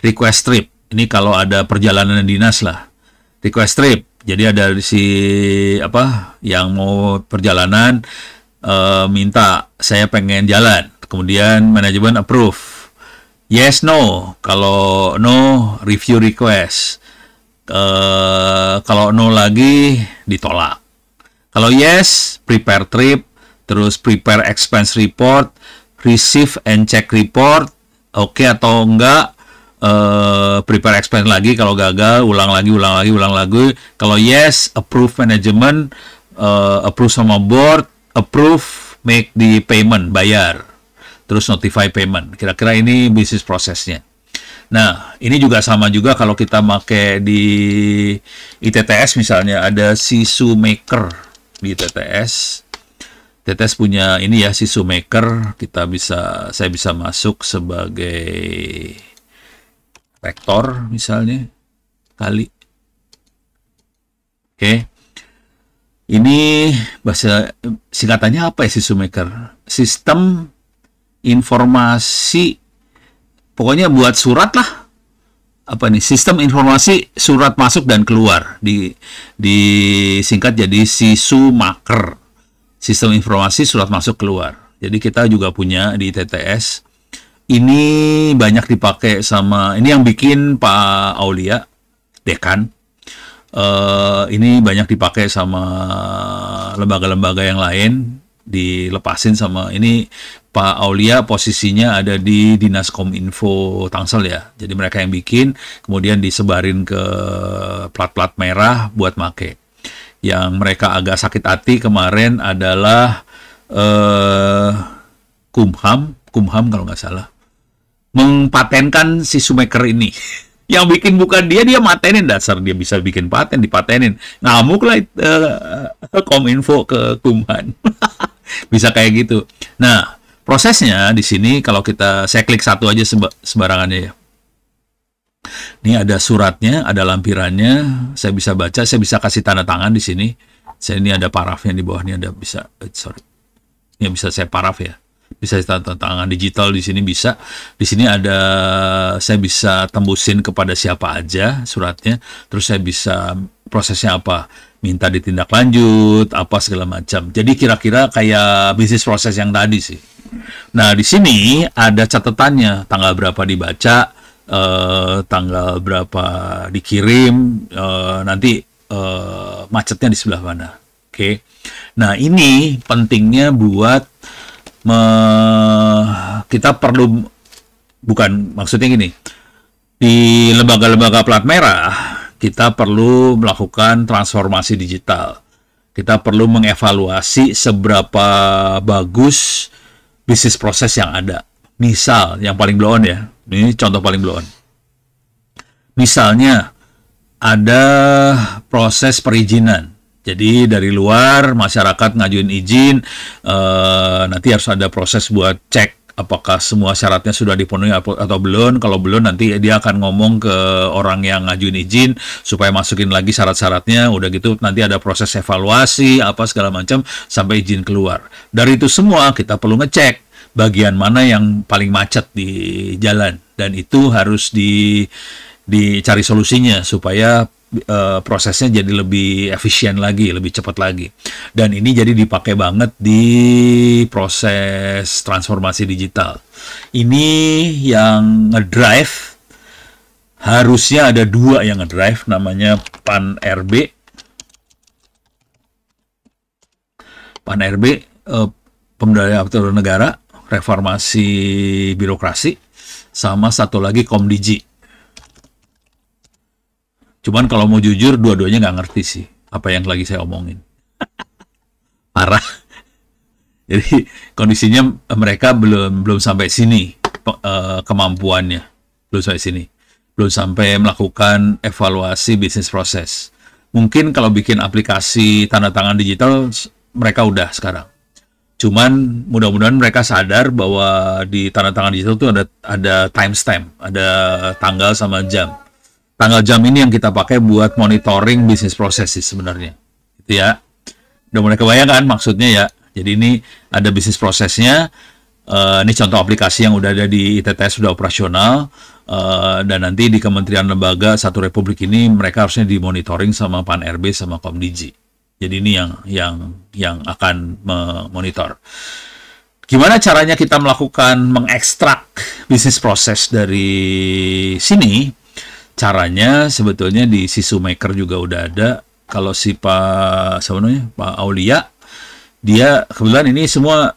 request trip. Ini kalau ada perjalanan dinas lah. Request trip. Jadi ada si apa yang mau perjalanan minta saya pengen jalan, kemudian manajemen approve, yes no, kalau no review request, kalau no lagi ditolak, kalau yes prepare trip, terus prepare expense report, receive and check report, oke atau enggak, prepare expense lagi, kalau gagal ulang lagi. Kalau yes approve management, approve sama board, approve make the payment, bayar, terus notify payment. Kira-kira ini bisnis prosesnya. Nah, ini juga sama juga kalau kita pakai di ITTS misalnya, ada Sisu Maker di ITTS. ITTS punya ini ya, Sisu Maker. Saya bisa masuk sebagai rektor misalnya kali. Oke. Ini bahasa singkatannya apa ya, Sisu Maker? Sistem informasi, pokoknya buat surat lah. Apa nih? Sistem informasi surat masuk dan keluar. Disingkat jadi Sisu Maker. Sistem informasi surat masuk keluar. Jadi kita juga punya di TTS. Ini banyak dipakai sama, ini yang bikin Pak Aulia, dekan. Ini banyak dipakai sama lembaga-lembaga yang lain, dilepasin sama ini. Pak Aulia posisinya ada di Dinas Kominfo Tangsel ya. Jadi mereka yang bikin, kemudian disebarin ke plat-plat merah buat make. Yang mereka agak sakit hati kemarin adalah Kumham kalau nggak salah, mengpatenkan si Sumaker ini. Yang bikin bukan dia matenin, dasar dia bisa bikin paten, dipatenin. Ngamuk lah Kominfo ke Kumham. Bisa kayak gitu. Nah, prosesnya di sini kalau saya klik satu aja sembarangannya ya. Ini ada suratnya, ada lampirannya, saya bisa baca, saya bisa kasih tanda tangan di sini. Ini ada parafnya di bawah, ini ada bisa, ini bisa saya paraf ya. Bisa tanda tangan digital di sini bisa. Di sini ada, saya bisa tembusin kepada siapa aja suratnya. Terus saya bisa prosesnya apa, minta ditindak lanjut, apa segala macam. Jadi kira-kira kayak bisnis proses yang tadi sih. Nah di sini ada catatannya, tanggal berapa dibaca, tanggal berapa dikirim, nanti macetnya di sebelah mana. Oke. Nah ini pentingnya buat kita perlu, bukan maksudnya gini, di lembaga-lembaga plat merah kita perlu melakukan transformasi digital. Kita perlu mengevaluasi seberapa bagus bisnis proses yang ada. Misal yang paling blow on ya, ini contoh paling blow on. Misalnya ada proses perizinan. Jadi dari luar masyarakat ngajuin izin, nanti harus ada proses buat cek apakah semua syaratnya sudah dipenuhi atau belum. Kalau belum nanti dia akan ngomong ke orang yang ngajuin izin supaya masukin lagi syarat-syaratnya. Udah gitu nanti ada proses evaluasi apa segala macam sampai izin keluar. Dari itu semua kita perlu ngecek bagian mana yang paling macet di jalan, dan itu harus dicari solusinya supaya prosesnya jadi lebih efisien lagi, lebih cepat lagi. Dan ini jadi dipakai banget di proses transformasi digital. Ini yang ngedrive, harusnya ada 2 yang ngedrive, namanya PAN-RB. PAN-RB, Pemberdayaan Aparatur Negara, Reformasi Birokrasi, sama satu lagi Komdigi. Cuman kalau mau jujur, dua-duanya nggak ngerti sih apa yang lagi saya omongin. Parah. Jadi kondisinya mereka belum sampai sini kemampuannya, belum sampai sini, belum sampai melakukan evaluasi bisnis proses. Mungkin kalau bikin aplikasi tanda tangan digital mereka udah sekarang. Cuman mudah-mudahan mereka sadar bahwa di tanda tangan digital itu ada timestamp, ada tanggal sama jam. Tanggal jam ini yang kita pakai buat monitoring bisnis proses sih sebenarnya. Itu ya. Udah mulai kebayang kan maksudnya ya. Jadi ini ada bisnis prosesnya, Ini contoh aplikasi yang udah ada di ITTS, sudah operasional, dan nanti di kementerian lembaga satu republik ini mereka harusnya dimonitoring sama Pan-RB sama Komdigi. Jadi ini yang akan memonitor. Gimana caranya kita mengekstrak bisnis proses dari sini? Caranya sebetulnya di SisuMaker juga udah ada. Kalau si Pak Aulia, dia kebetulan ini semua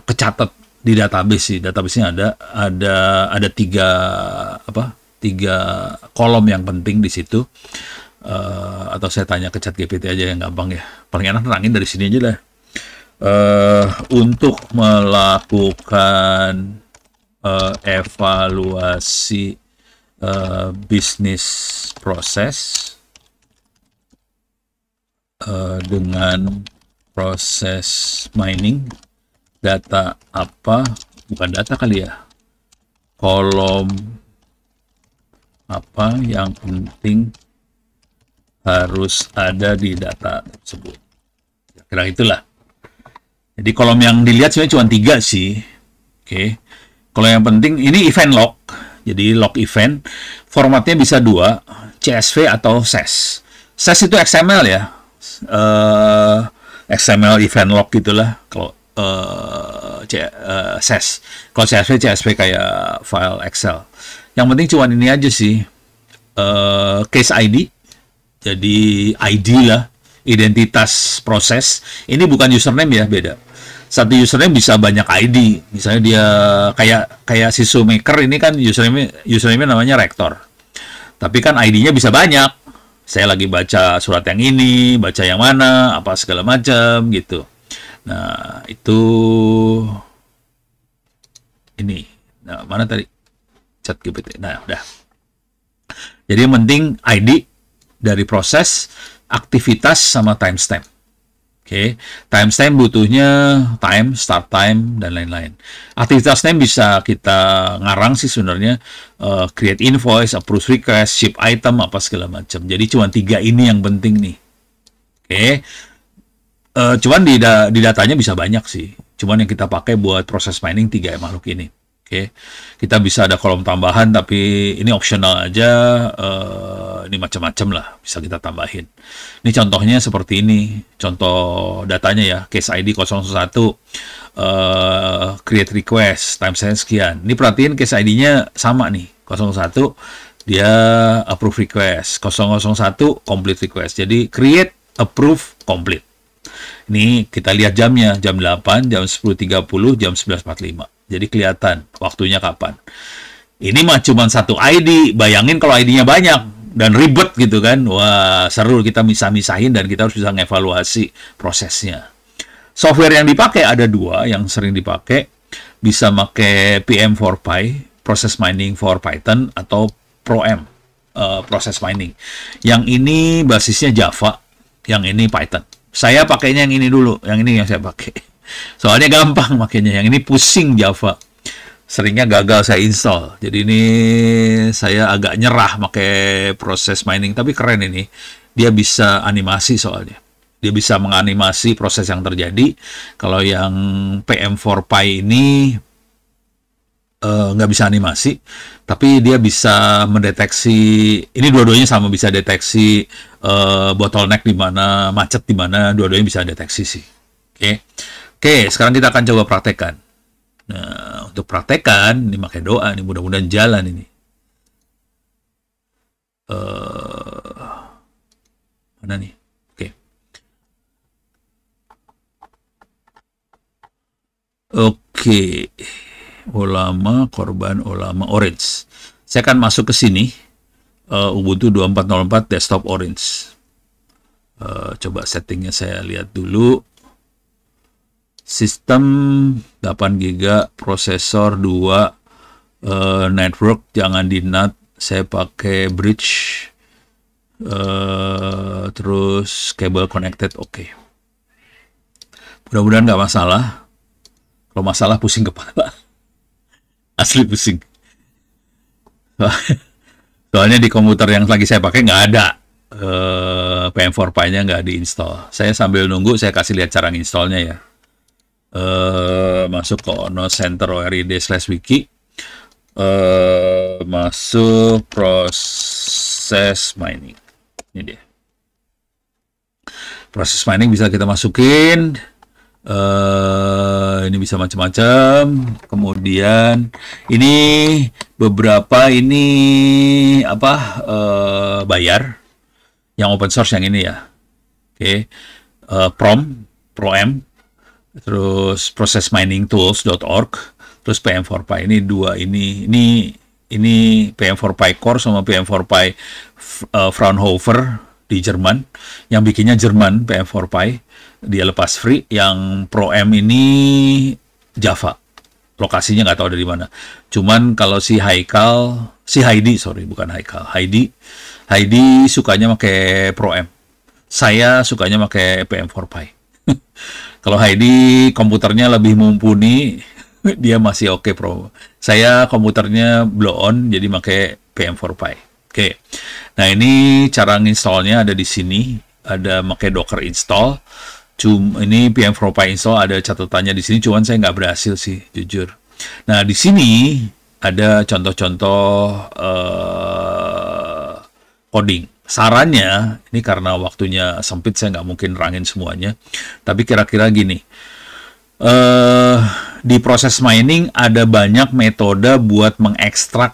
kecatat di database sih. Database-nya ada tiga kolom yang penting di situ. Atau saya tanya ke ChatGPT aja yang gampang ya. Paling enak terangin dari sini aja lah. Untuk melakukan evaluasi bisnis proses dengan proses mining, data apa, bukan data kali ya, kolom apa yang penting harus ada di data tersebut. Kira itulah. Jadi kolom yang dilihat sebenarnya cuma 3 sih. Oke. Kalau yang penting ini event log. Jadi log event formatnya bisa 2, CSV atau SES. SES itu XML ya. XML event log gitulah kalau SES. Kalau CSV kayak file Excel. Yang penting cuma ini aja sih. Case ID. Jadi ID lah, identitas proses. Ini bukan username ya, beda. Satu username bisa banyak ID. Misalnya dia kayak SisuMaker ini kan username namanya rektor. Tapi kan ID-nya bisa banyak. Saya lagi baca surat yang ini, baca yang mana, apa segala macam gitu. Nah, itu ini. Nah, mana tadi? ChatGPT. Nah, udah. Jadi yang penting ID dari proses, aktivitas, sama timestamp. Oke, timestamp butuhnya time, start time, dan lain-lain. Aktivitas name bisa kita ngarang sih sebenarnya, create invoice, approve request, ship item, apa segala macam. Jadi cuma 3 ini yang penting nih. Oke, cuman di datanya bisa banyak sih. Cuman yang kita pakai buat proses mining 3 makhluk ini. Oke, kita bisa ada kolom tambahan, tapi ini optional aja. Ini macam-macam lah, bisa kita tambahin. Ini contohnya seperti ini. Contoh datanya ya, case ID 001, create request, time saya sekian. Ini perhatiin case ID-nya sama nih, 01, dia approve request, 001 complete request. Jadi create, approve, complete. Ini kita lihat jamnya, jam 8, jam 10.30, jam 11.45. Jadi kelihatan waktunya kapan. Ini mah cuma satu ID. Bayangin kalau ID-nya banyak dan ribet gitu kan. Wah, seru, kita misah-misahin dan kita harus bisa ngevaluasi prosesnya. Software yang dipakai ada 2 yang sering dipakai. Bisa pakai PM4Py, Process Mining for Python, atau ProM, Process Mining. Yang ini basisnya Java, yang ini Python. Saya pakainya yang ini dulu, yang ini yang saya pakai. Soalnya gampang makanya, yang ini pusing Java. Seringnya gagal saya install. Jadi ini saya agak nyerah pakai proses mining, tapi keren ini. Dia bisa animasi soalnya. Dia bisa menganimasi proses yang terjadi. Kalau yang PM4Py ini nggak bisa animasi, tapi dia bisa mendeteksi. Ini dua-duanya sama, bisa deteksi bottleneck di mana, macet di mana, dua-duanya bisa deteksi sih. Oke, sekarang kita akan coba praktekkan. Nah, untuk praktekkan, ini pakai doa nih, mudah-mudahan jalan ini. Mana nih? Oke. Ulama, korban ulama, orange. Saya akan masuk ke sini. Ubuntu 24.04 desktop orange. Coba settingnya saya lihat dulu. Sistem 8 GB, prosesor 2, network jangan di NAT, saya pakai bridge, terus cable connected, oke. Mudah-mudahan nggak masalah. Kalau masalah pusing kepala, asli pusing. Soalnya di komputer yang lagi saya pakai nggak ada PM4Py-nya, nggak diinstal. Saya sambil nunggu, saya kasih lihat cara nginstallnya ya. Masuk ke Ono Center ORID/wiki, masuk proses mining. Ini dia. Proses mining bisa kita masukin. Ini bisa macam-macam. Kemudian ini beberapa ini apa bayar. Yang open source yang ini ya. Oke. PROM, terus processminingtools.org, terus PM4Py. Ini dua ini PM4Py Core sama PM4Py Fraunhofer di Jerman. Yang bikinnya Jerman, PM4Py. Dia lepas free. Yang ProM ini Java. Lokasinya nggak tahu dari mana. Cuman kalau si Heidi sukanya pakai ProM. Saya sukanya pakai PM4Py. Kalau Heidi komputernya lebih mumpuni, dia masih oke Pro. Saya komputernya blow on, jadi pakai PM4Py. Oke. Nah, ini cara nginstallnya ada di sini. Ada pakai Docker install. Ini PM4Py install, ada catatannya di sini. Cuman saya nggak berhasil sih, jujur. Nah, di sini ada contoh-contoh coding. Sarannya, ini karena waktunya sempit, saya nggak mungkin nerangin semuanya. Tapi kira-kira gini, di proses mining ada banyak metode buat mengekstrak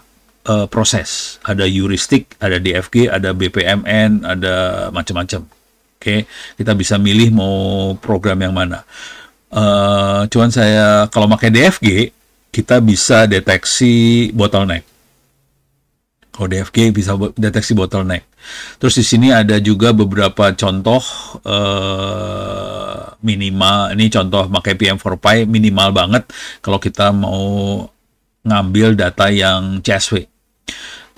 proses. Ada heuristik, ada DFG, ada BPMN, ada macam-macam. Oke, kita bisa milih mau program yang mana. Cuman saya, kalau pakai DFG, kita bisa deteksi bottleneck. Kalau DFG bisa deteksi bottleneck. Terus di sini ada juga beberapa contoh minimal. Ini contoh pakai PM4Py minimal banget kalau kita mau ngambil data yang CSV.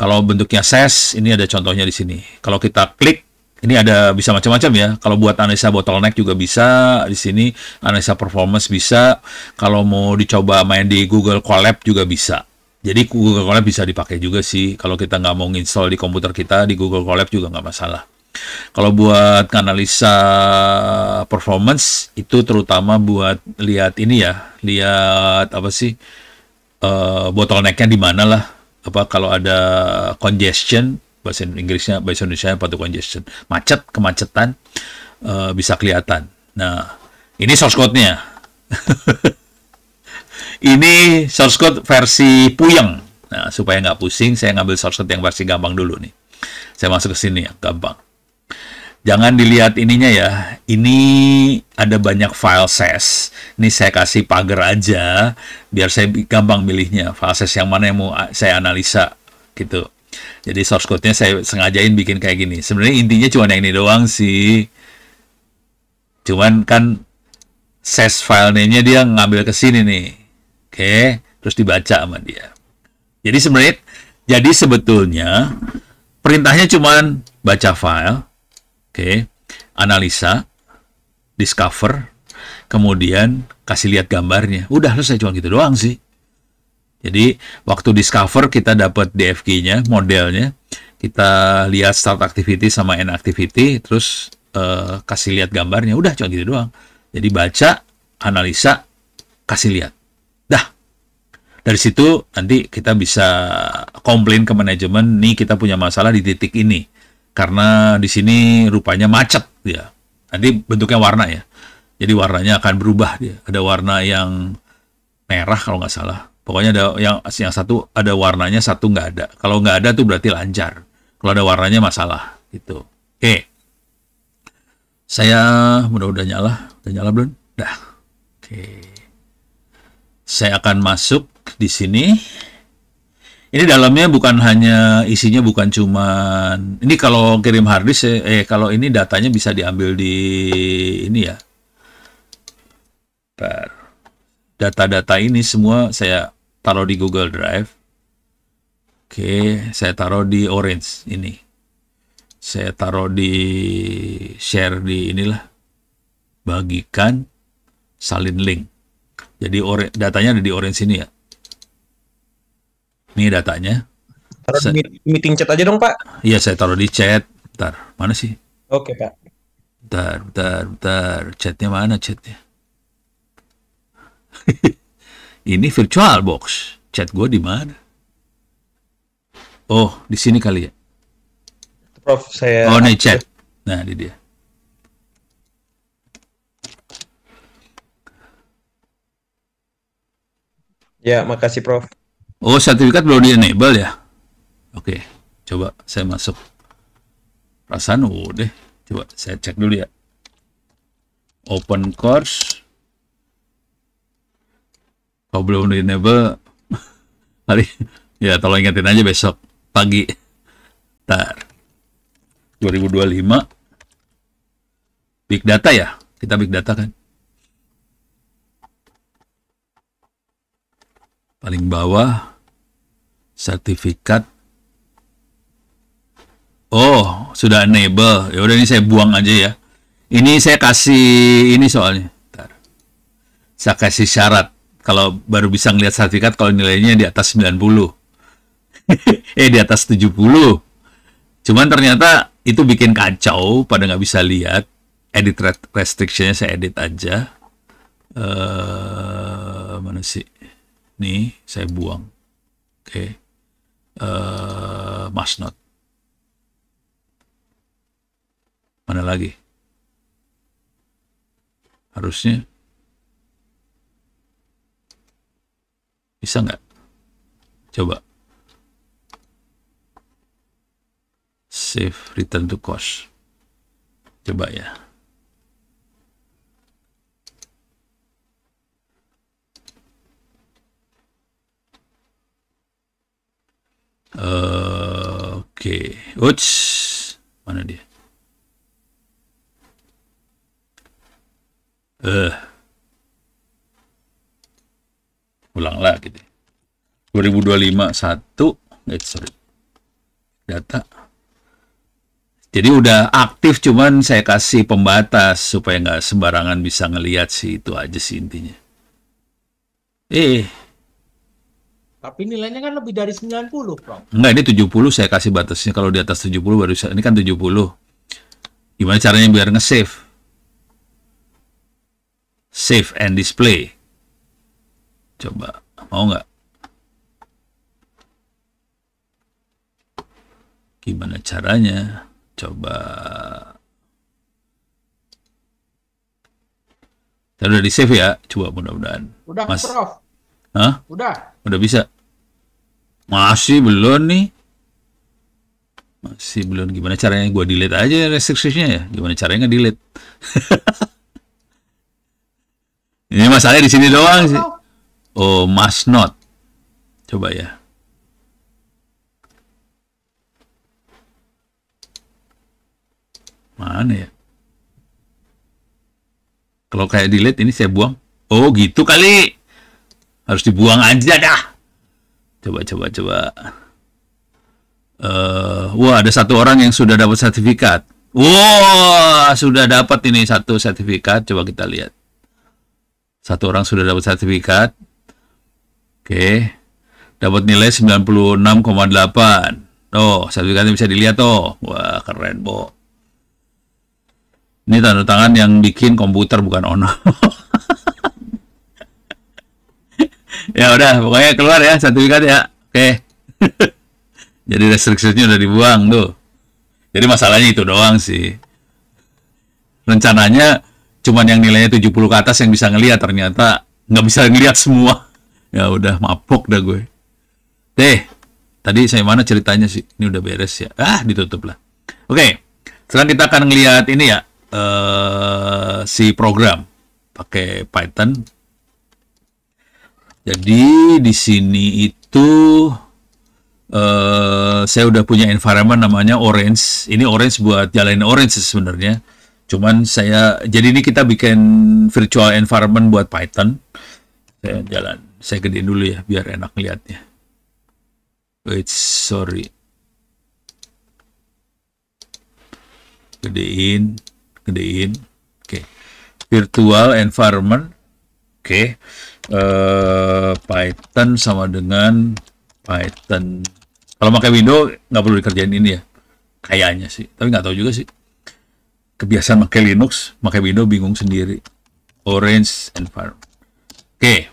Kalau bentuknya SAS, ini ada contohnya di sini. Kalau kita klik, ini ada bisa macam-macam ya. Kalau buat analisa bottleneck juga bisa di sini, analisa performance bisa. Kalau mau dicoba main di Google Colab juga bisa. Jadi Google Colab bisa dipakai juga sih. Kalau kita nggak mau install di komputer kita, di Google Colab juga nggak masalah. Kalau buat analisa performance, itu terutama buat lihat ini ya, lihat apa sih, bottleneck-nya di mana lah. Apa kalau ada congestion, bahasa Inggrisnya, bahasa Indonesia apa tuh congestion? Macet, kemacetan, bisa kelihatan. Nah, ini source code-nya. Ini source code versi puyeng. Nah, supaya nggak pusing, saya ngambil source code yang versi gampang dulu nih. Saya masuk ke sini ya, gampang. Jangan dilihat ininya ya. Ini ada banyak file ses. Ini saya kasih pagar aja, biar saya gampang milihnya. File ses yang mana yang mau saya analisa, gitu. Jadi source code-nya saya sengajain bikin kayak gini. Sebenarnya intinya cuma yang ini doang sih. Cuman kan ses file name-nya dia ngambil ke sini nih. Oke, terus dibaca sama dia. Jadi sebetulnya perintahnya cuman baca file, oke, analisa, discover, kemudian kasih lihat gambarnya. Udah selesai, cuma gitu doang sih. Jadi waktu discover kita dapat DFG-nya, modelnya, kita lihat start activity sama end activity, terus kasih lihat gambarnya. Udah cuma gitu doang. Jadi baca, analisa, kasih lihat. Dah. Dari situ nanti kita bisa komplain ke manajemen, nih kita punya masalah di titik ini. Karena di sini rupanya macet ya. Nanti bentuknya warna ya. Jadi warnanya akan berubah dia. Ada warna yang merah kalau nggak salah. Pokoknya ada yang satu ada warnanya, satu nggak ada. Kalau nggak ada tuh berarti lancar. Kalau ada warnanya masalah gitu. Oke. Saya udah nyala. Udah nyala belum? Dah. Oke. Saya akan masuk di sini. Ini dalamnya bukan hanya isinya bukan cuman ini kalau kirim harddisk kalau ini datanya bisa diambil di ini ya. Data-data ini semua saya taruh di Google Drive. Oke, saya taruh di Orange ini. Saya taruh di share di inilah. Bagikan, salin link. Jadi datanya ada di Orange ini ya. Ini datanya. Taruh di meeting chat aja dong, Pak. Iya, saya taruh di chat. Bentar, mana sih? Oke, Pak. Bentar. Chatnya mana chatnya? Ini VirtualBox. Chat gue di mana? Oh, di sini kali ya. Prof, saya Oh, nih chat. Nah, di dia. Ya, makasih Prof. Oh, sertifikat belum di-enable ya? Oke, coba saya masuk. Perasaan udah. Coba saya cek dulu ya. Open course. Kalau belum di-enable, hari ya tolong ingetin aja besok pagi. Ntar. 2025. Big data ya? Kita big data kan? Paling bawah, sertifikat. Oh, sudah enable. Ya udah ini saya buang aja ya. Ini saya kasih ini soalnya. Ntar. Saya kasih syarat. Kalau baru bisa ngelihat sertifikat kalau nilainya di atas 90. Di atas 70. Cuman ternyata itu bikin kacau, pada nggak bisa lihat. Edit restriction-nya saya edit aja. Mana sih? Nih, saya buang. Oke. Must not. Mana lagi? Harusnya. Bisa nggak? Coba. Save return to course. Coba ya. Oke. Uts. Mana dia? Ulang lagi deh. 2025 sorry. Data. Jadi udah aktif, cuman saya kasih pembatas supaya nggak sembarangan bisa ngelihat sih, itu aja sih intinya. Tapi nilainya kan lebih dari 90, Bang. Enggak, ini 70 saya kasih batasnya. Kalau di atas 70 baru bisa. Ini kan 70. Gimana caranya biar nge-save? Save and display. Coba, mau nggak? Gimana caranya? Coba. Saya udah di-save ya? Coba mudah-mudahan. Udah, Mas. Prof. Hah? Udah. Udah bisa? Masih belum nih. Masih belum. Gimana caranya? Gua delete aja restriction-nya ya. Gimana caranya nge-delete? Ini masalahnya di sini doang sih. Oh, must not. Coba ya. Mana ya? Kalau kayak delete ini saya buang. Oh, gitu kali. Harus dibuang aja dah. Coba. Wah, ada satu orang yang sudah dapat sertifikat. Wah, sudah dapat ini satu sertifikat. Coba kita lihat. Satu orang sudah dapat sertifikat. Oke. Dapat nilai 96,8. Oh, sertifikatnya bisa dilihat tuh. Wah, keren, Bo. Ini tanda tangan yang bikin komputer bukan Ono. Ya udah, pokoknya keluar ya sertifikat ya. Oke. Jadi restriksinya udah dibuang tuh. Jadi masalahnya itu doang sih. Rencananya cuman yang nilainya 70 ke atas yang bisa ngelihat, ternyata nggak bisa ngelihat semua. Ya udah, mabok dah gue. Tadi saya mana ceritanya sih? Ini udah beres ya. Ditutup lah. Oke. Sekarang kita akan ngelihat ini ya. Si program pakai Python. Jadi di sini itu saya udah punya environment namanya Orange. Ini Orange buat jalanin Orange sebenarnya. Cuman jadi ini kita bikin virtual environment buat Python. Saya gedein dulu ya biar enak lihatnya. Wait, sorry. Gedein. Oke. Virtual environment. Oke. Python sama dengan Python. Kalau pakai Windows nggak perlu dikerjain ini ya. Kayaknya sih. Tapi nggak tahu juga sih. Kebiasaan pakai Linux, pakai Windows bingung sendiri. Orange environment. Oke,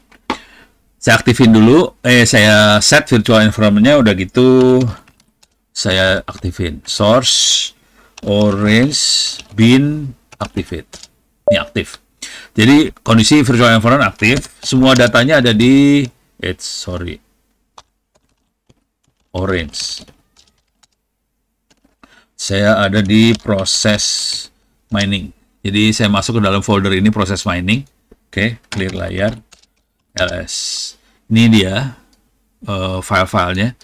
saya aktifin dulu. Saya set virtual environment-nya, udah gitu saya aktifin source orange bin activate. Ini aktif. Jadi kondisi virtual environment aktif, semua datanya ada di orange. Saya ada di proses mining. Jadi saya masuk ke dalam folder ini proses mining. Oke, clear layar. ls. Ini dia file-filenya.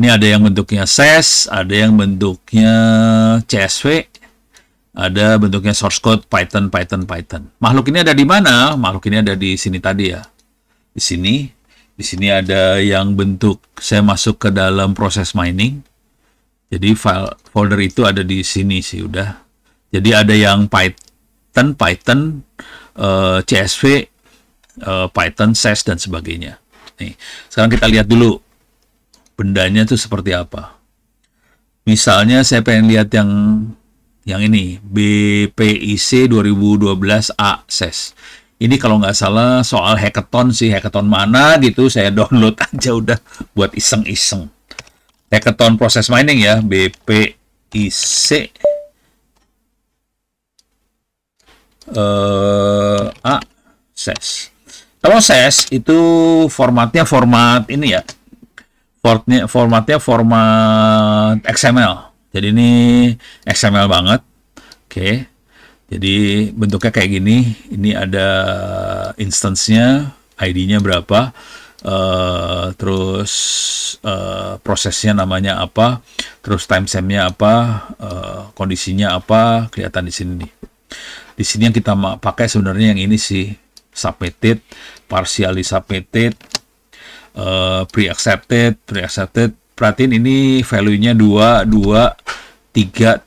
Ini ada yang bentuknya SES, ada yang bentuknya CSV, ada bentuknya source code Python. Makhluk ini ada di mana? Makhluk ini ada di sini tadi ya. Di sini ada yang bentuk saya masuk ke dalam proses mining. Jadi folder itu ada di sini sih udah. Jadi ada yang Python, CSV, Python, SES dan sebagainya. Nih, sekarang kita lihat dulu bendanya itu seperti apa. Misalnya saya pengen lihat yang ini BPIC 2012A SES. Ini kalau nggak salah soal hackathon sih, hackathon mana gitu, saya download aja udah buat iseng-iseng. Hackathon proses mining ya, BPIC A SES. Kalau SES itu formatnya format ini ya, formatnya format XML. Jadi ini XML banget. Oke. Jadi bentuknya kayak gini. Ini ada instance-nya, ID-nya berapa, terus prosesnya namanya apa, terus timestamp-nya apa, kondisinya apa, kelihatan di sini nih. Di sini yang kita pakai sebenarnya yang ini sih, submitted, partially submitted, pre-accepted. Perhatiin ini value-nya 2, 3, 4,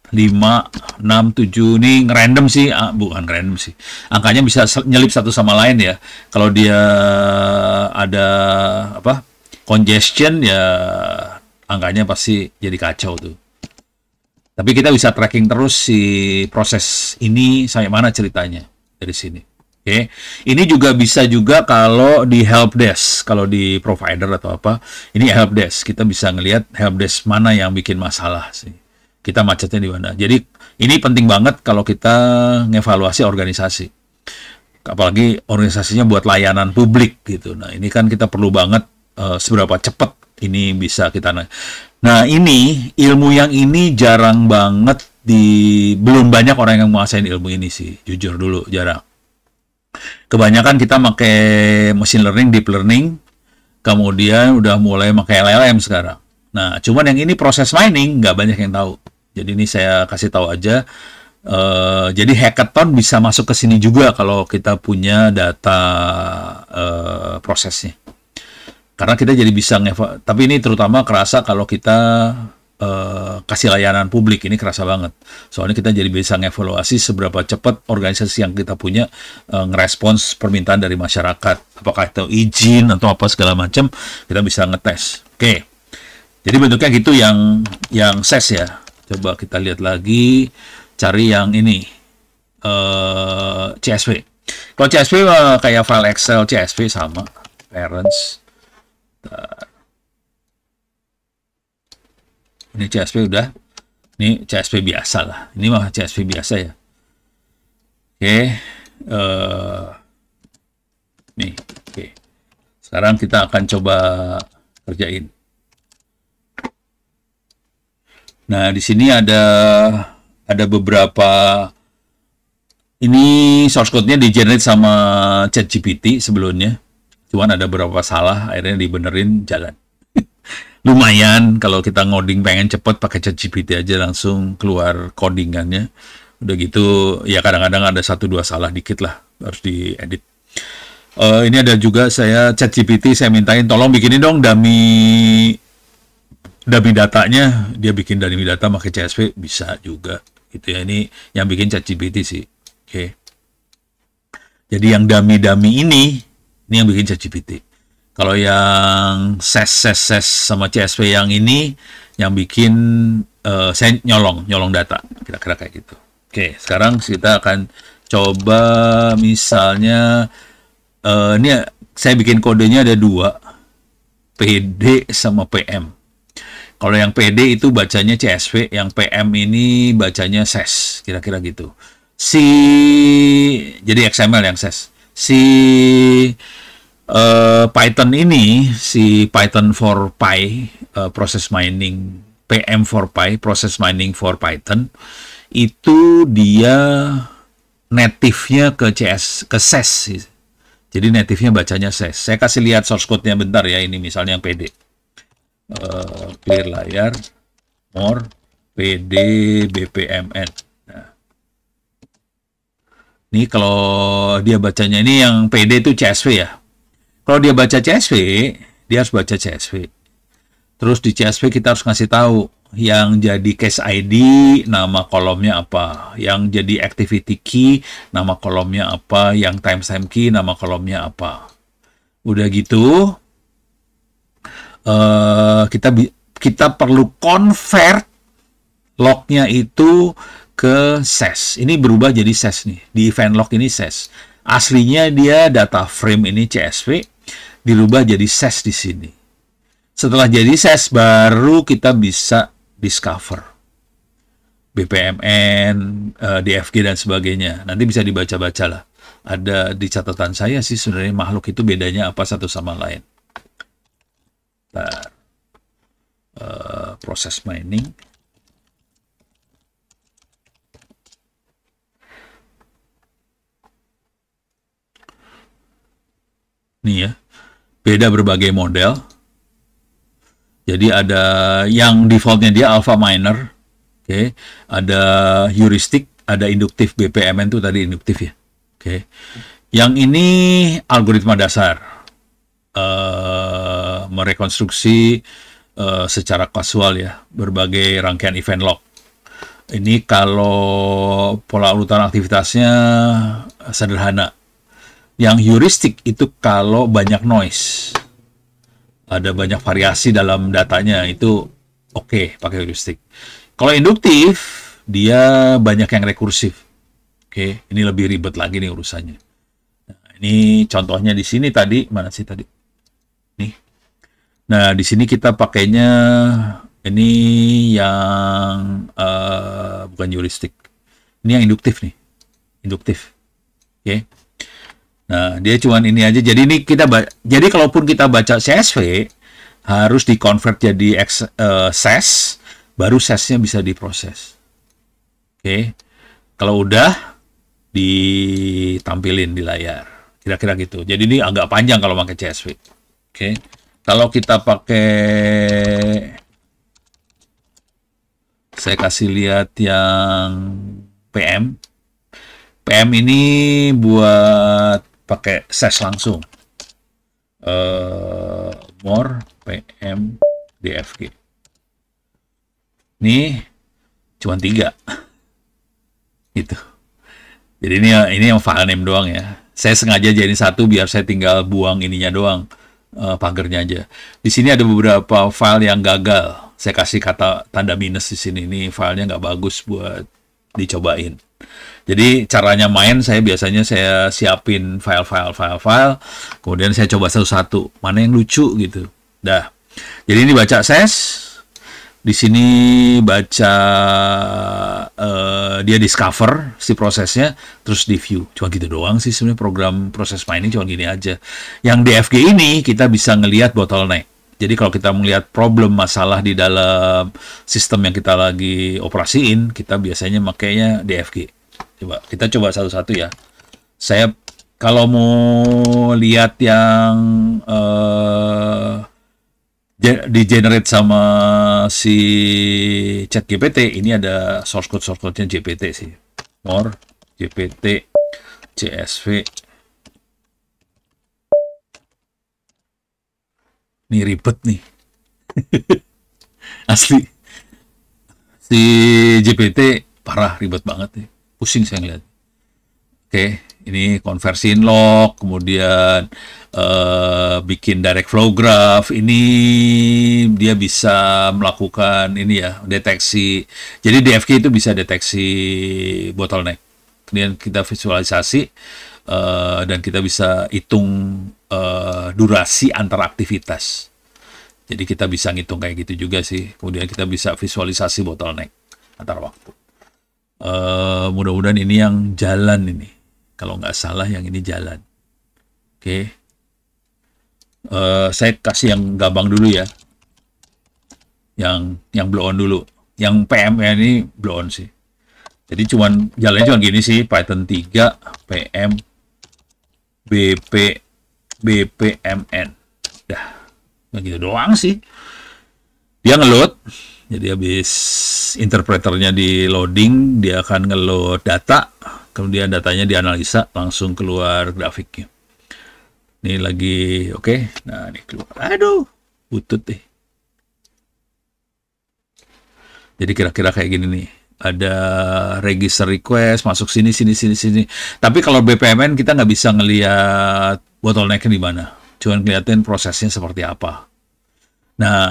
5, 6, 7. Ini random sih, bukan random sih. Angkanya bisa nyelip satu sama lain ya. Kalau dia ada congestion ya angkanya pasti jadi kacau tuh. Tapi kita bisa tracking terus si proses ini sampai mana ceritanya dari sini. Oke. Ini juga bisa juga kalau di helpdesk, kalau di provider atau apa, ini helpdesk. Kita bisa ngelihat helpdesk mana yang bikin masalah sih. Kita macetnya di mana. Jadi ini penting banget kalau kita ngevaluasi organisasi. Apalagi organisasinya buat layanan publik gitu. Nah, ini kan kita perlu banget seberapa cepat ini bisa kita. Nah, ini ilmu yang ini jarang banget belum banyak orang yang menguasain ilmu ini sih. Jujur dulu jarang. Kebanyakan kita pakai machine learning, deep learning, kemudian udah mulai pakai LLM sekarang. Nah, cuman yang ini proses mining nggak banyak yang tahu. Jadi ini saya kasih tahu aja. Jadi hackathon bisa masuk ke sini juga kalau kita punya data prosesnya. Karena kita jadi bisa tapi ini terutama kerasa kalau kita kasih layanan publik, ini kerasa banget. Soalnya kita jadi bisa ngevaluasi seberapa cepat organisasi yang kita punya ngerespons permintaan dari masyarakat. Apakah itu izin atau apa segala macam, kita bisa ngetes. Oke. Jadi bentuknya gitu yang SES ya. Coba kita lihat lagi, cari yang ini CSV. Kalau CSV kayak file Excel CSV sama parents. Ini CSV udah. Ini CSV biasa lah. Ini mah CSV biasa ya. Oke. Nih. Oke. Sekarang kita akan coba kerjain. Nah, di sini ada beberapa. Ini source code-nya di-generate sama ChatGPT sebelumnya. Cuman ada beberapa salah, akhirnya dibenerin jalan. Lumayan kalau kita ngoding pengen cepet pakai ChatGPT aja langsung keluar codingannya. Udah gitu ya kadang-kadang ada 1-2 salah dikit lah, harus diedit. Ini ada juga saya ChatGPT, saya mintain tolong bikinin dong dummy datanya. Dia bikin dummy data pakai CSV, bisa juga gitu ya. Ini yang bikin ChatGPT sih. Oke. Jadi yang dummy ini yang bikin ChatGPT. Kalau yang SES sama CSV yang ini yang bikin saya nyolong data, kira-kira kayak gitu. Oke, sekarang kita akan Coba misalnya ini saya bikin kodenya ada 2, PD sama PM. Kalau yang PD itu bacanya CSV, yang PM ini bacanya SES, kira-kira gitu. Jadi XML yang SES. Python ini, si Python for Py, process mining, PM for Py, process mining for Python, itu dia native-nya ke SES. Jadi native-nya bacanya SES. Saya kasih lihat source code-nya bentar ya, ini misalnya yang PD. Clear layar, more, PD, BPMN. Nah. Ini kalau dia bacanya, ini yang PD itu CSV ya. Kalau dia baca CSV, dia harus baca CSV. Terus di CSV kita harus ngasih tahu yang jadi case ID, nama kolomnya apa. Yang jadi activity key, nama kolomnya apa. Yang timestamp key, nama kolomnya apa. Udah gitu, kita perlu convert lognya itu ke SES. Ini berubah jadi SES nih. Di event log ini SES. Aslinya dia data frame ini CSV, dirubah jadi SES di sini. Setelah jadi SES, baru kita bisa discover BPMN, DFG dan sebagainya. Nanti bisa dibaca-baca lah. Ada di catatan saya sih sebenarnya makhluk itu bedanya apa satu sama lain. Proses mining. Nih ya, beda berbagai model. Jadi ada yang defaultnya dia alpha miner, oke. Ada heuristik, ada induktif. BPMN itu tadi induktif ya, oke. Yang ini algoritma dasar, merekonstruksi secara kasual ya berbagai rangkaian event log. Ini kalau pola urutan aktivitasnya sederhana. Yang heuristik itu kalau banyak noise, ada banyak variasi dalam datanya, itu oke, pakai heuristik. Kalau induktif, dia banyak yang rekursif. Oke, ini lebih ribet lagi nih urusannya. Nah, ini contohnya di sini tadi, mana sih tadi? Nih. Nah, di sini kita pakainya ini yang bukan heuristik. Ini yang induktif nih. Induktif. Oke. Nah, dia cuman ini aja. Jadi ini jadi kalaupun kita baca CSV harus di-convert jadi SES, baru SES-nya bisa diproses. Oke. Kalau udah ditampilin di layar. Kira-kira gitu. Jadi ini agak panjang kalau pakai CSV. Oke. Kalau kita pakai, saya kasih lihat yang PM. PM ini buat pakai SES langsung. More PM DFG. Ini cuma 3. Gitu. Jadi ini yang file name doang ya. Saya sengaja jadi satu biar saya tinggal buang ininya doang, pagernya aja. Di sini ada beberapa file yang gagal. Saya kasih kata tanda minus di sini. Ini filenya nggak bagus buat dicobain. Jadi caranya main, saya biasanya saya siapin file, kemudian saya coba satu-satu, mana yang lucu gitu. Dah. Jadi ini baca SES, di sini baca dia discover si prosesnya, terus di view. Cuma gitu doang sih sebenarnya program proses mining, cuma gini aja. Yang DFG ini kita bisa ngelihat bottleneck. Jadi kalau kita melihat problem masalah di dalam sistem yang kita lagi operasiin, kita biasanya makainya DFG. Kita coba satu-satu ya. Saya kalau mau lihat yang di-generate sama si ChatGPT, ini ada source code-nya GPT sih. More GPT CSV. Ini ribet nih. Asli. Si GPT parah, ribet banget nih. Pusing saya ngeliat. Oke, ini konversiin log, kemudian bikin direct flow graph. Ini dia bisa melakukan ini ya, deteksi. Jadi DFG itu bisa deteksi bottleneck. kemudian kita visualisasi, dan kita bisa hitung durasi antar aktivitas. Jadi kita bisa ngitung kayak gitu juga sih. Kemudian kita bisa visualisasi bottleneck antar waktu. Mudah-mudahan ini yang jalan ini. Kalau nggak salah yang ini jalan. Oke. Saya kasih yang gampang dulu ya. Yang blow on dulu. Yang PM ini blow on sih. Jadi jalannya cuma gini sih. Python 3 PM BPMN. Dah. Begitu doang sih. Dia ngeload. Jadi habis interpreternya di loading, dia akan ngeload data. Kemudian datanya dianalisa, langsung keluar grafiknya. Ini lagi, oke. Nah, ini keluar. Aduh, butut deh. Jadi kira-kira kayak gini nih. Ada register request, masuk sini. Tapi kalau BPMN kita nggak bisa ngelihat bottleneck-nya di mana. Cuman ngeliatin prosesnya seperti apa. Nah,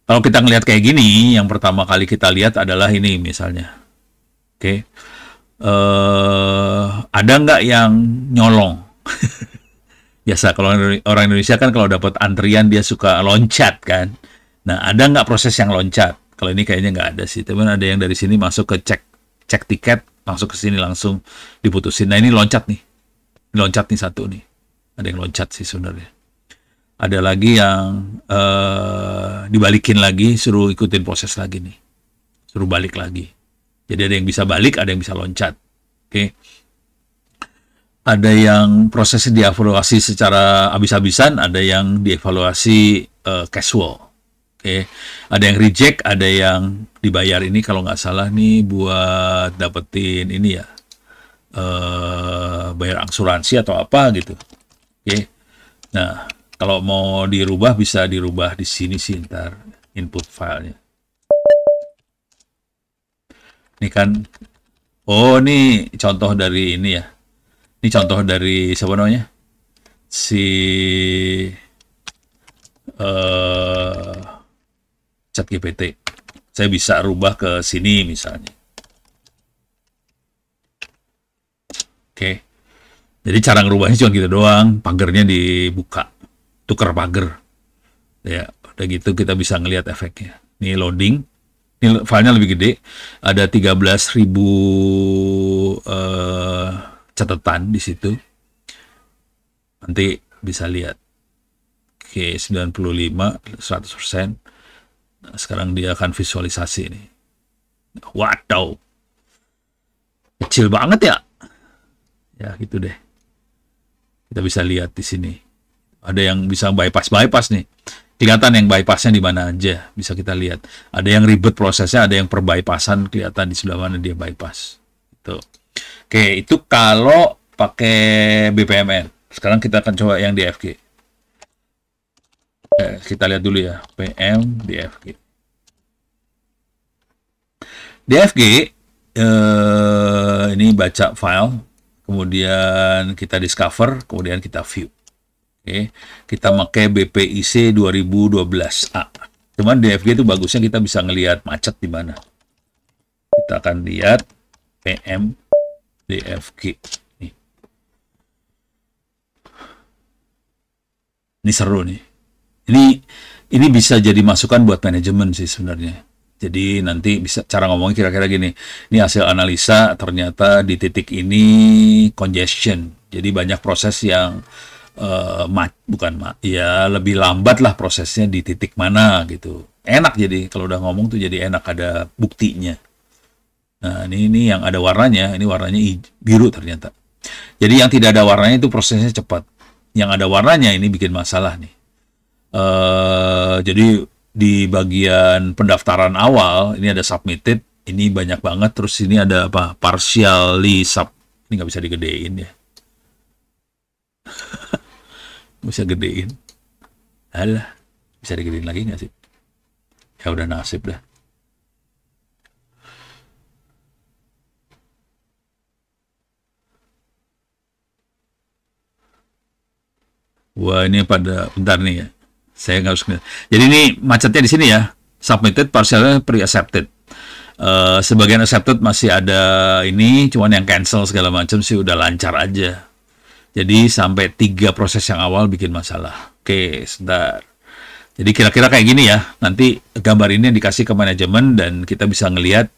kalau kita ngelihat kayak gini, yang pertama kali kita lihat adalah ini misalnya. Oke. Ada nggak yang nyolong? Biasa kalau orang Indonesia kan kalau dapat antrian dia suka loncat kan. Nah, ada nggak proses yang loncat? Kalau ini kayaknya nggak ada sih. Teman ada yang dari sini masuk ke cek tiket, masuk ke sini langsung diputusin. Nah, ini loncat nih. Ini loncat nih satu nih. Ada yang loncat sih sebenarnya. Ada lagi yang dibalikin lagi, suruh ikutin proses lagi nih. Suruh balik lagi. Jadi ada yang bisa balik, ada yang bisa loncat. Oke. Ada yang prosesnya dievaluasi secara habis-habisan, ada yang dievaluasi casual. Oke. Ada yang reject, ada yang dibayar. Ini kalau nggak salah nih buat dapetin ini ya. Bayar asuransi atau apa gitu. Oke. Nah, kalau mau dirubah bisa dirubah di sini sih ntar input filenya. Ini kan, oh ini contoh dari ini ya. Ini contoh dari siapa namanya? Si ChatGPT. Saya bisa rubah ke sini misalnya. Oke. Jadi cara ngerubahnya cuma gitu doang. Pagernya dibuka. Tuker pager. Ya, udah gitu kita bisa ngelihat efeknya. Ini loading. Ini filenya lebih gede. Ada 13.000 catatan di situ. Nanti bisa lihat. Oke, 95, 100%. Nah, sekarang dia akan visualisasi nih. Waduh. Kecil banget ya. Ya, gitu deh. Kita bisa lihat di sini. Ada yang bisa bypass nih. Kelihatan yang bypassnya di mana aja. Bisa kita lihat. Ada yang ribet prosesnya, ada yang per bypassan kelihatan di sebelah mana dia bypass. Itu. Oke, itu kalau pakai BPMN. Sekarang kita akan coba yang DFG. Kita lihat dulu ya. PM, DFG. DFG, ini baca file. Kemudian kita discover, kemudian kita view. Oke, kita pakai BPIC 2012A. Cuman DFG itu bagusnya kita bisa ngelihat macet di mana. Kita akan lihat PM DFG. Ini seru nih. Ini bisa jadi masukan buat manajemen sih sebenarnya. Jadi nanti bisa cara ngomongnya kira-kira gini. Ini hasil analisa ternyata di titik ini congestion. Jadi banyak proses yang ya lebih lambat lah prosesnya di titik mana gitu. Enak jadi kalau udah ngomong tuh jadi enak ada buktinya. Nah, ini yang ada warnanya, ini warnanya biru ternyata. Jadi yang tidak ada warnanya itu prosesnya cepat. Yang ada warnanya ini bikin masalah nih. Jadi di bagian pendaftaran awal ini ada submitted, ini banyak banget. Terus ini ada apa? Partially sub. Ini nggak bisa digedein ya. Bisa gedein. Alah, bisa digedein lagi nggak sih? Ya udah nasib dah. Wah, ini pada bentar nih ya. Saya nggak harus. Jadi ini macetnya di sini ya. Submitted, partially pre-accepted. Sebagian accepted masih ada ini, cuman yang cancel segala macam sih udah lancar aja. Jadi sampai 3 proses yang awal bikin masalah. Oke, sebentar. Jadi kira-kira kayak gini ya. Nanti gambar ini yang dikasih ke manajemen dan kita bisa ngelihat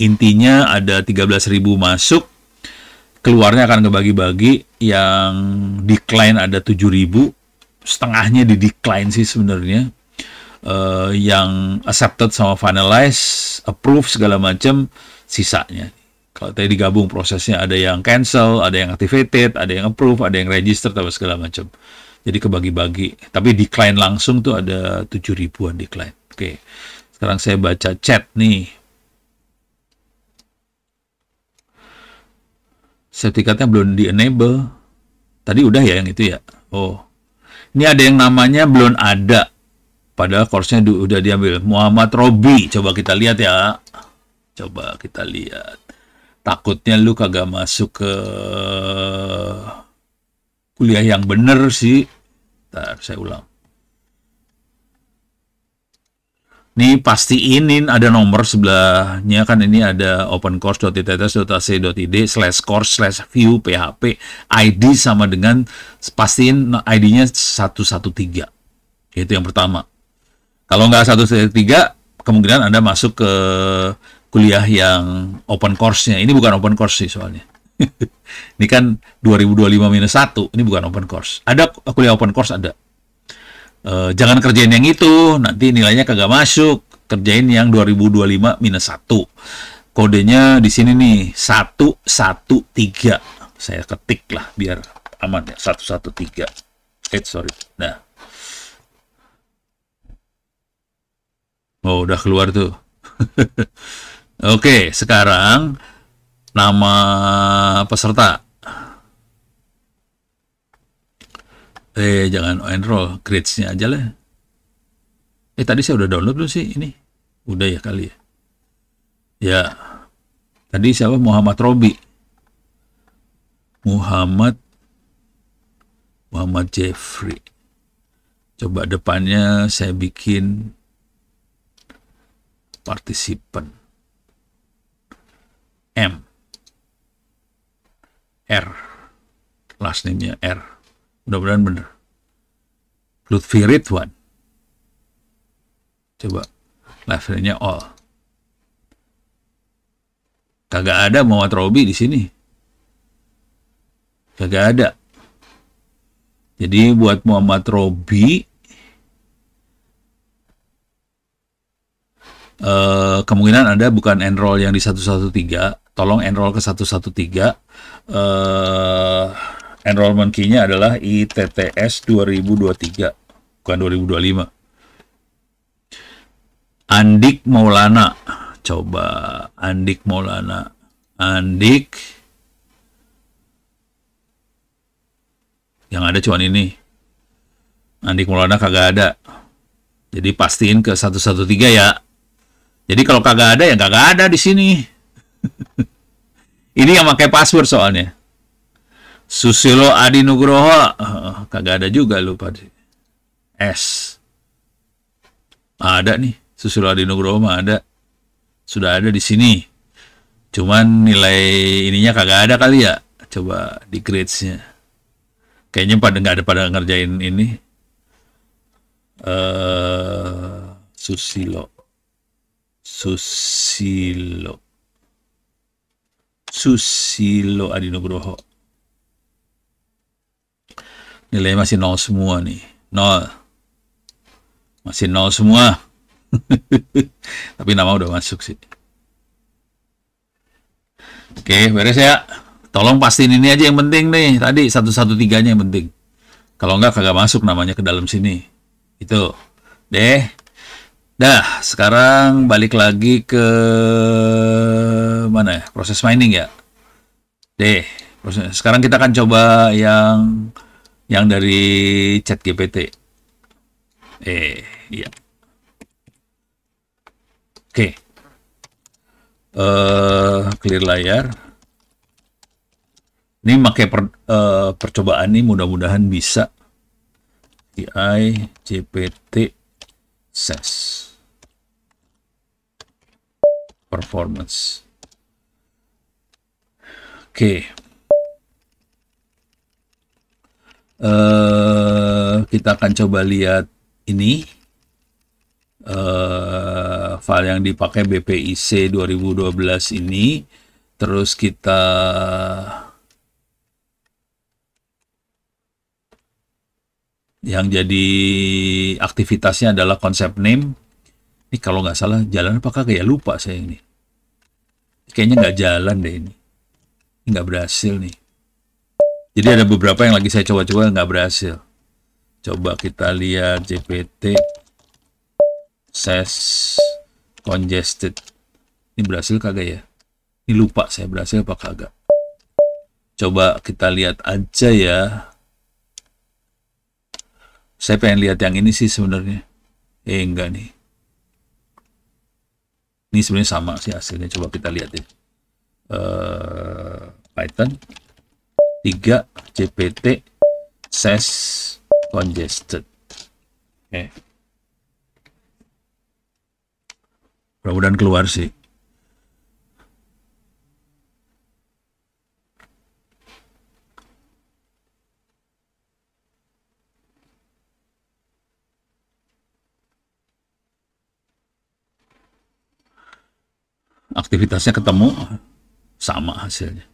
intinya ada 13.000 masuk, keluarnya akan kebagi-bagi, yang decline ada 7.000, setengahnya di decline sih sebenarnya. Yang accepted sama finalize, approve segala macam, sisanya. Kalau tadi digabung prosesnya ada yang cancel, ada yang activated, ada yang approve, ada yang register, atau segala macam. Jadi kebagi-bagi. Tapi decline langsung tuh ada 7.000-an decline. Oke. Sekarang saya baca chat nih. Sertifikatnya belum di-enable. Tadi udah ya yang itu ya? Oh. Ini ada yang namanya belum ada. Padahal course-nya udah diambil. Muhammad Robi. Coba kita lihat ya. Coba kita lihat. Takutnya lu kagak masuk ke kuliah yang bener sih. Ntar saya ulang. Ini pastiin ada nomor sebelahnya, kan ini ada opencourse.its.ac.id/course/view php ID sama dengan, pastiin ID-nya 113. Itu yang pertama. Kalau nggak 113, kemungkinan Anda masuk ke kuliah yang open course-nya. Ini bukan open course sih soalnya. Ini kan 2025-1, ini bukan open course. Ada kuliah open course, ada. Jangan kerjain yang itu, nanti nilainya kagak masuk. Kerjain yang 2025-1. Kodenya di sini nih 113. Saya ketik lah biar aman ya, 113. Sorry. Nah. Oh, udah keluar tuh. Oke, sekarang nama peserta. Jangan enroll, grades-nya aja lah. Tadi saya udah download belum sih ini? Udah ya kali ya. Ya. Tadi siapa? Muhammad Robi. Muhammad Jeffrey. Coba depannya saya bikin partisipan. R. Last name-nya R. Mudah-mudahan bener. Lutfi Ridwan. Coba. Levelnya all. Kagak ada Muhammad Robi di sini. Kagak ada. Jadi buat Muhammad Robi, kemungkinan Anda bukan enroll yang di 113. Tolong enroll ke 113. Enrollment key-nya adalah ITTS 2023, bukan 2025. Andik Maulana. Coba Andik Maulana. Andik. Yang ada cuma ini. Andik Maulana kagak ada. Jadi pastiin ke 113 ya. Jadi kalau kagak ada ya kagak ada di sini. Ini yang pakai password soalnya. Susilo Adi Nugroho, kagak ada juga lupa. S. Ada nih, Susilo Adi Nugroho mah ada. Sudah ada di sini. Cuman nilai ininya kagak ada kali ya. Coba di grades-nya. Kayaknya nggak ada pada ngerjain ini. Susilo Adi Nugroho. Nilainya masih 0 semua nih. 0. Masih 0 semua. Tapi nama udah masuk sih. Oke, beres ya. Tolong pastiin ini aja yang penting nih. Tadi 113-nya yang penting. Kalau enggak kagak masuk namanya ke dalam sini. Itu. Deh. Dah, sekarang balik lagi ke mana ya? Proses mining ya. Deh. Sekarang kita akan coba yang dari ChatGPT. Iya. Oke. Clear layar. Ini pakai percobaan nih, mudah-mudahan bisa. AI GPT SES. performance. Oke. Kita akan coba lihat ini file yang dipakai BPIC 2012 ini. Terus kita yang jadi aktivitasnya adalah konsep name. Ini kalau nggak salah jalan apa kagak ya, lupa saya ini. Kayaknya nggak jalan deh ini. Nggak berhasil nih. Jadi ada beberapa yang lagi saya coba-coba nggak berhasil. Coba kita lihat GPT says congested. Ini berhasil kagak ya? Ini lupa saya berhasil apa kagak. Coba kita lihat aja ya. Saya pengen lihat yang ini sih sebenarnya. Enggak nih. Ini sebenarnya sama sih hasilnya. Coba kita lihat ya. Python 3 GPT says congested. Oke. Mudah-mudahan keluar sih. Aktivitasnya ketemu, sama hasilnya.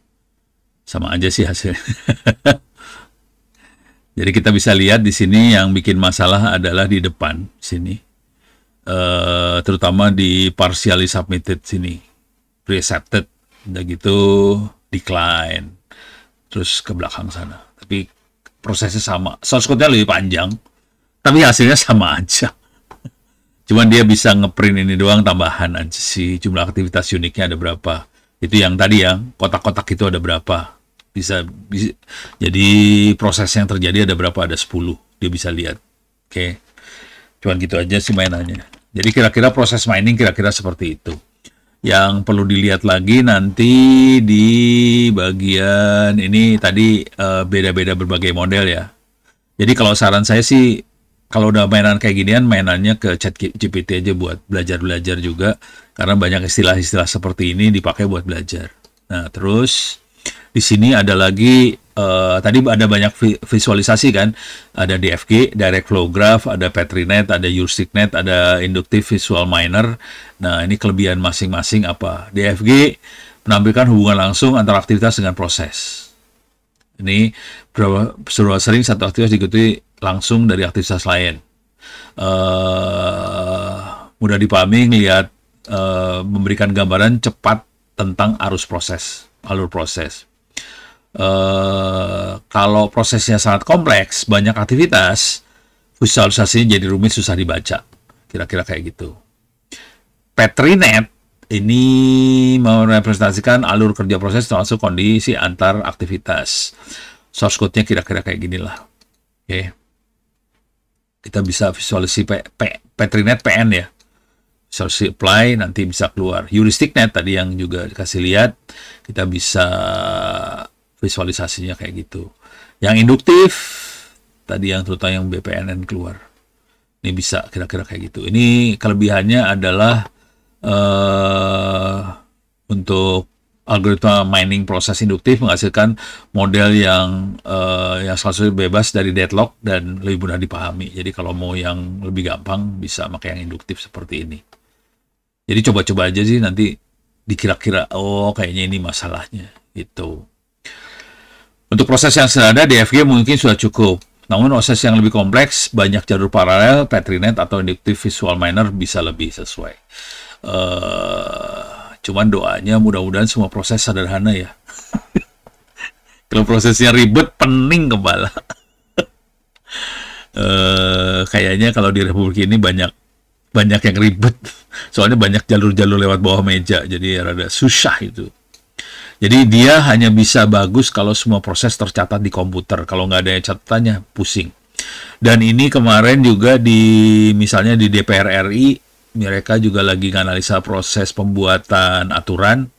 Sama aja sih hasilnya. Jadi kita bisa lihat di sini yang bikin masalah adalah di depan sini. Terutama di partially submitted sini. Pre-accepted, udah gitu decline. Terus ke belakang sana. Tapi prosesnya sama. Source code-nya lebih panjang, tapi hasilnya sama aja. Cuman dia bisa ngeprint ini doang, tambahan aja sih. Jumlah aktivitas uniknya ada berapa. Itu yang tadi ya, kotak-kotak itu ada berapa. Bisa, jadi proses yang terjadi ada berapa, ada 10. Dia bisa lihat. Oke. Cuman gitu aja sih mainannya. Jadi kira-kira proses mining kira-kira seperti itu. Yang perlu dilihat lagi nanti di bagian ini tadi beda-beda berbagai model ya. Jadi kalau saran saya sih, kalau udah mainan kayak ginian, mainannya ke ChatGPT aja buat belajar-belajar juga. Karena banyak istilah-istilah seperti ini dipakai buat belajar. Nah, terus di sini ada lagi, tadi ada banyak visualisasi kan. Ada DFG, Direct Flow Graph, ada Petrinet, ada HeuristicNet, ada Inductive Visual Miner. Nah, ini kelebihan masing-masing apa? DFG menampilkan hubungan langsung antara aktivitas dengan proses. Ini seberapa sering satu aktivitas diikuti langsung dari aktivitas lain. Mudah dipahami, lihat memberikan gambaran cepat tentang arus proses, alur proses. Kalau prosesnya sangat kompleks, banyak aktivitas, visualisasinya jadi rumit, susah dibaca. Kira-kira kayak gitu. Petrinet ini merepresentasikan alur kerja proses termasuk kondisi antar aktivitas. Source code-nya kira-kira kayak gini lah. Oke. Kita bisa visualisasi Petrinet PN ya. Visualisasi apply, nanti bisa keluar. HeuristicNet tadi yang juga dikasih lihat, kita bisa visualisasinya kayak gitu. Yang induktif, tadi yang terutama yang BPNN keluar. Ini bisa kira-kira kayak gitu. Ini kelebihannya adalah untuk algoritma mining proses induktif menghasilkan model yang selalu bebas dari deadlock dan lebih mudah dipahami. Jadi kalau mau yang lebih gampang bisa pakai yang induktif seperti ini. Jadi coba-coba aja sih, nanti dikira-kira oh kayaknya ini masalahnya gitu. Untuk proses yang sederhana DFG mungkin sudah cukup. Namun proses yang lebih kompleks, banyak jalur paralel, Petrinet atau Inductive Visual Miner bisa lebih sesuai. Cuman doanya mudah-mudahan semua proses sederhana ya. Kalau prosesnya ribet, pening kepala. Kayaknya kalau di Republik ini banyak yang ribet. Soalnya banyak jalur-jalur lewat bawah meja, jadi rada susah itu. Jadi dia hanya bisa bagus kalau semua proses tercatat di komputer. Kalau nggak ada catatannya, pusing. Dan ini kemarin juga misalnya di DPR RI, mereka juga lagi analisa proses pembuatan aturan.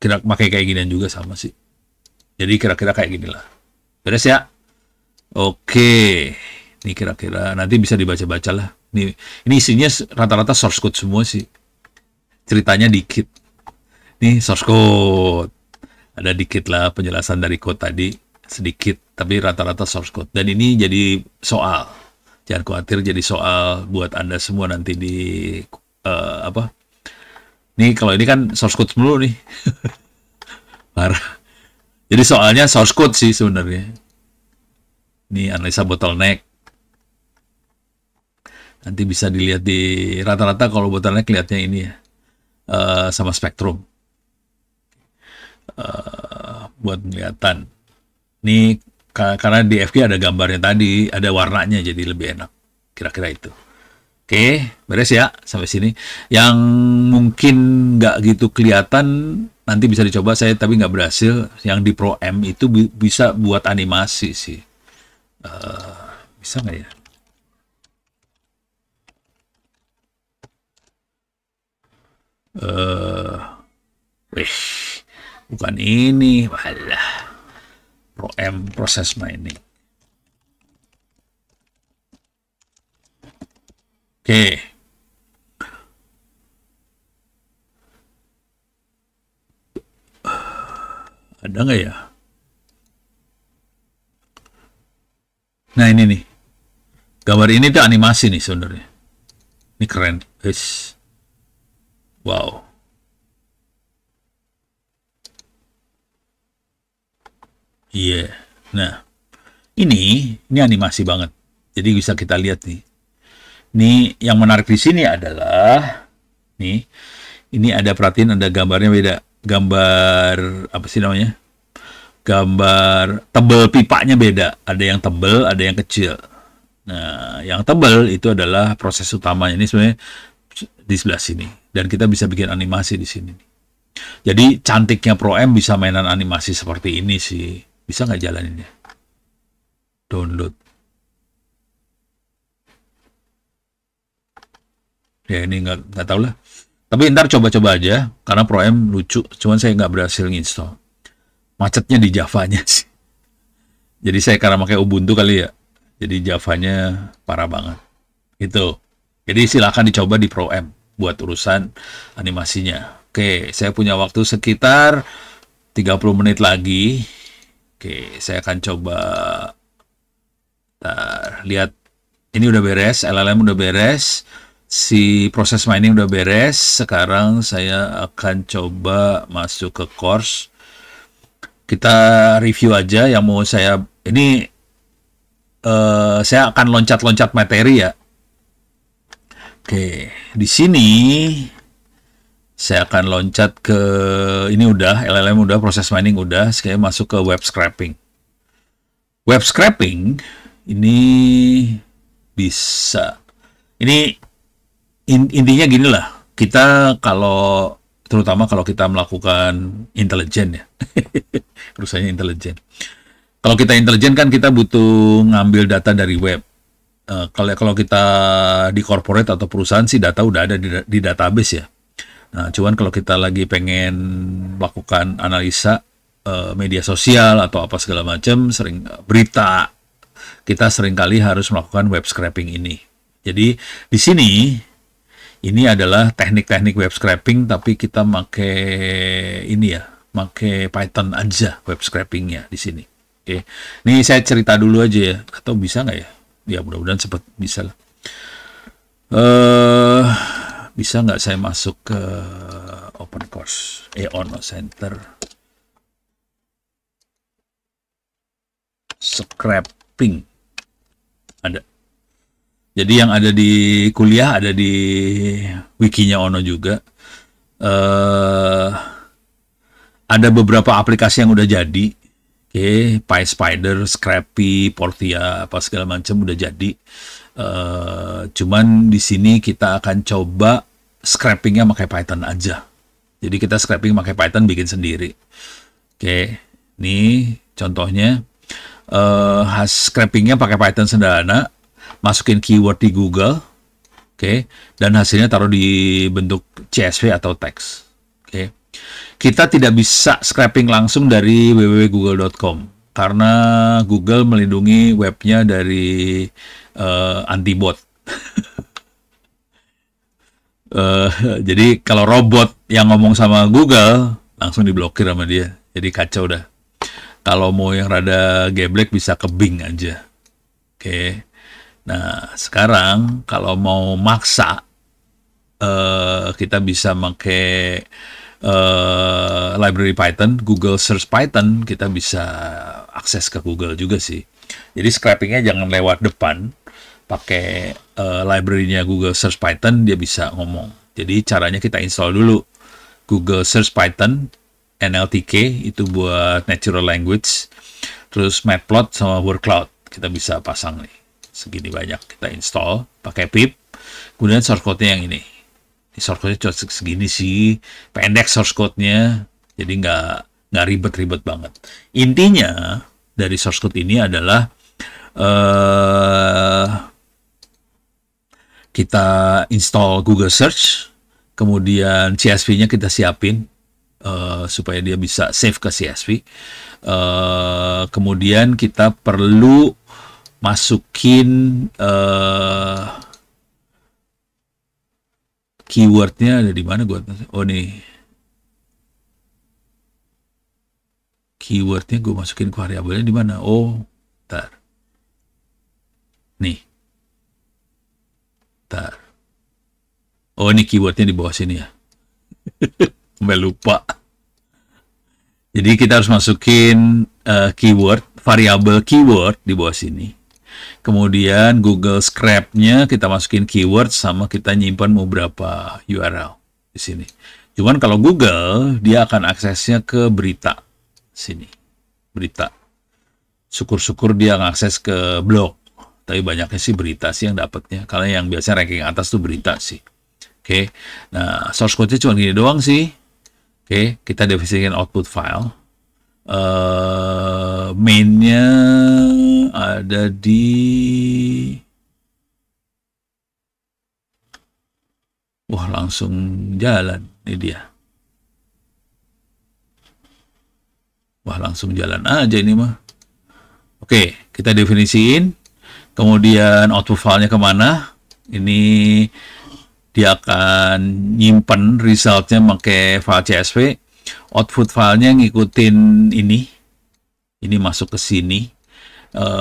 Kira pakai kayak ginian juga sama sih. Jadi kira-kira kayak ginilah. Beres ya? Oke. Ini kira-kira nanti bisa dibaca-baca lah. Ini isinya rata-rata source code semua sih. Ceritanya dikit. Nih source code. Ada dikit lah penjelasan dari code tadi, sedikit, tapi rata-rata source code. Dan ini jadi soal. Jangan khawatir, jadi soal buat Anda semua nanti di apa? Nih kalau ini kan source code mulu nih. Parah. Jadi soalnya source code sih sebenarnya. Ini analisa bottleneck. Nanti bisa dilihat di rata-rata kalau bottleneck lihatnya ini ya. Sama spektrum. Buat kelihatan. Ini karena di FG ada gambarnya tadi, ada warnanya jadi lebih enak. Kira-kira itu. Oke, beres ya sampai sini. Yang mungkin nggak gitu kelihatan nanti bisa dicoba saya tapi nggak berhasil. Yang di Pro M itu bisa buat animasi sih. Bisa nggak ya? Bukan ini, walah. Pro M proses mining. Oke. Ada nggak ya? Nah ini nih. Gambar ini tuh animasi nih sebenarnya. Ini keren. Wow. Iya. Nah, ini animasi banget. Jadi bisa kita lihat nih. Ini yang menarik di sini adalah nih, ini ada perhatiin ada gambarnya beda. Gambar apa sih namanya? Gambar tebel pipanya beda. Ada yang tebel, ada yang kecil. Nah, yang tebel itu adalah proses utamanya. Ini sebenarnya di sebelah sini. Dan kita bisa bikin animasi di sini. Jadi cantiknya Pro M bisa mainan animasi seperti ini sih. Bisa nggak jalaninnya? Download. Ya ini nggak tahu lah. Tapi ntar coba-coba aja. Karena Pro M lucu. Cuman saya nggak berhasil nginstall. Macetnya di Javanya sih. Jadi saya karena pakai Ubuntu kali ya. Jadi Javanya parah banget. Gitu. Jadi silakan dicoba di Pro M. Buat urusan animasinya. Oke, saya punya waktu sekitar 30 menit lagi. Oke, saya akan coba lihat. Ini udah beres, LLM udah beres, si proses mining udah beres. Sekarang saya akan coba masuk ke course. Kita review aja yang mau saya. Ini saya akan loncat-loncat materi ya. Oke, di sini saya akan loncat ke ini udah LLM udah, proses mining udah, saya masuk ke web scraping. Web scraping ini bisa intinya gini lah. Kita terutama kalau kita melakukan intelijen ya. Urusannya intelijen. Kalau kita intelijen kan kita butuh ngambil data dari web. Kalau kita di corporate atau perusahaan sih data udah ada di database ya. Nah, cuman kalau kita lagi pengen melakukan analisa media sosial atau apa segala macam, sering berita, kita seringkali harus melakukan web scraping ini. Jadi di sini ini adalah teknik-teknik web scraping, tapi kita pakai Python aja web scrapingnya di sini. Oke, ini saya cerita dulu aja ya, atau bisa nggak ya? Ya mudah-mudahan sempat bisa lah. Bisa nggak saya masuk ke open course Ono Center scraping ada. Jadi yang ada di kuliah ada di wikinya Ono juga. Ada beberapa aplikasi yang udah jadi. Oke, PySpider, Scrapy, Portia, apa segala macam udah jadi. Cuman di sini kita akan coba scrapingnya pakai Python aja. Jadi kita scraping pakai Python bikin sendiri. Oke, ini contohnya scrapingnya pakai Python sederhana, masukin keyword di Google, oke, dan hasilnya taruh di bentuk CSV atau teks. Oke. Kita tidak bisa scraping langsung dari www.google.com karena Google melindungi webnya dari anti-bot. Eh, jadi kalau robot yang ngomong sama Google langsung diblokir sama dia. Jadi kacau dah. Kalau mau yang rada geblek bisa ke Bing aja. Oke. Nah, sekarang kalau mau maksa kita bisa pakai library Python, Google Search Python, kita bisa akses ke Google juga sih. Jadi scrapingnya jangan lewat depan, pakai library-nya Google Search Python, dia bisa ngomong. Jadi caranya kita install dulu Google Search Python, NLTK, itu buat natural language, terus Matplot sama word cloud, kita bisa pasang nih. Segini banyak, kita install, pakai pip, kemudian source code-nya yang ini. Source code-nya cuma segini sih, pendek source code-nya, jadi nggak ribet-ribet banget. Intinya dari source code ini adalah kita install Google Search, kemudian CSV-nya kita siapin supaya dia bisa save ke CSV. Kemudian kita perlu masukin keywordnya ada di mana gua? Oh nih, keywordnya gue masukin ke variabelnya di mana? Oh, bentar. Nih, bentar. Oh, ini keywordnya di bawah sini ya. Sampai lupa. Jadi kita harus masukin keyword, variabel keyword di bawah sini. Kemudian Google Scrap-nya kita masukin keyword sama kita nyimpan mau berapa URL di sini. Cuman kalau Google dia akan aksesnya ke berita sini, berita. Syukur-syukur dia ngakses ke blog, tapi banyaknya sih berita sih yang dapatnya. Karena yang biasanya ranking atas tuh berita sih. Oke, nah source code-nya cuma gini doang sih. Oke, kita definisikan output file. Main-nya ada di langsung jalan ini dia. Langsung jalan aja ini mah. Oke, kita definisiin. Kemudian output filenya kemana? Ini dia akan nyimpen resultnya pakai file CSV. Output filenya ngikutin ini. Ini masuk ke sini.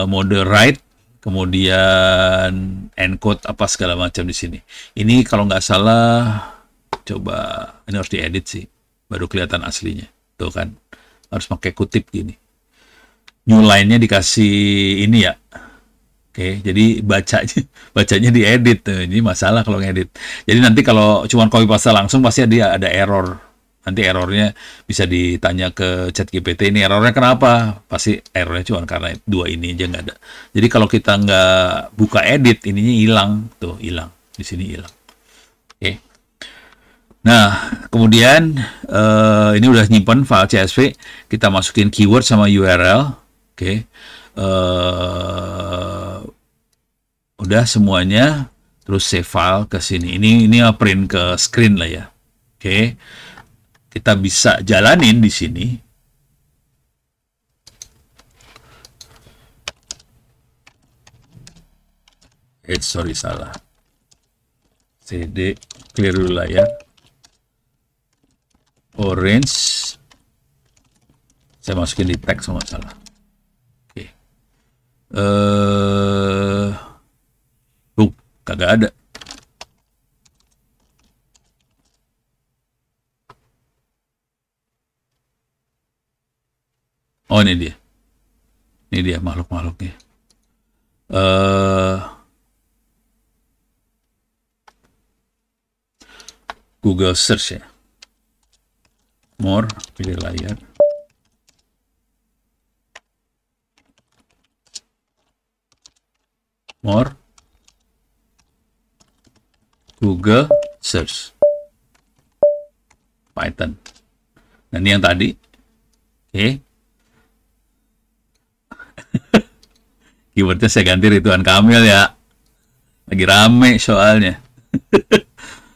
Mode write. Kemudian encode apa segala macam di sini. Ini kalau nggak salah, coba ini harus diedit sih. Baru kelihatan aslinya. Tuh kan. Harus pakai kutip gini. New line-nya dikasih ini ya. Oke, jadi bacanya diedit. Ini masalah kalau ngedit. Jadi nanti kalau cuma copy paste langsung pasti dia ada error. Nanti errornya bisa ditanya ke ChatGPT, ini errornya kenapa? Pasti errornya cuma karena dua ini aja nggak ada. Jadi kalau kita nggak buka edit, ininya hilang. Tuh, hilang. Di sini hilang. Oke. Nah, kemudian ini udah nyimpen file CSV. Kita masukin keyword sama URL. Oke. Udah semuanya, terus save file ke sini. Ini print ke screen lah ya. Oke. Kita bisa jalanin di sini. Sorry salah. CD clear dulu layar. Orange. Saya masukin di teks sama salah. Oke. Kagak ada. Oh, ini dia. Ini dia makhluk-makhluknya. Google Search ya. More, pilih layar. More. Google Search. Python. Nah, ini yang tadi. Oke. Keywordnya saya ganti Ridwan Kamil ya. Lagi rame soalnya.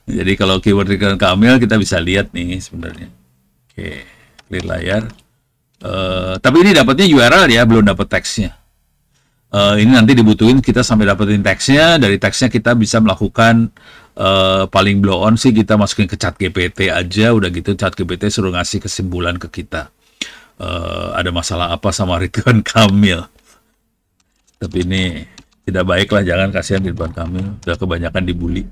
Jadi kalau keyword Ridwan Kamil kita bisa lihat nih sebenarnya. Oke, clear layar. Tapi ini dapatnya URL ya, belum dapat teksnya. Ini nanti dibutuhin kita sampai dapetin teksnya. Dari teksnya kita bisa melakukan paling blow on sih kita masukin ke chat GPT aja, udah gitu chat GPT suruh ngasih kesimpulan ke kita. Ada masalah apa sama Ridwan Kamil. Tapi ini tidak baik lah, jangan, kasihan Ridwan Kamil, udah kebanyakan dibully.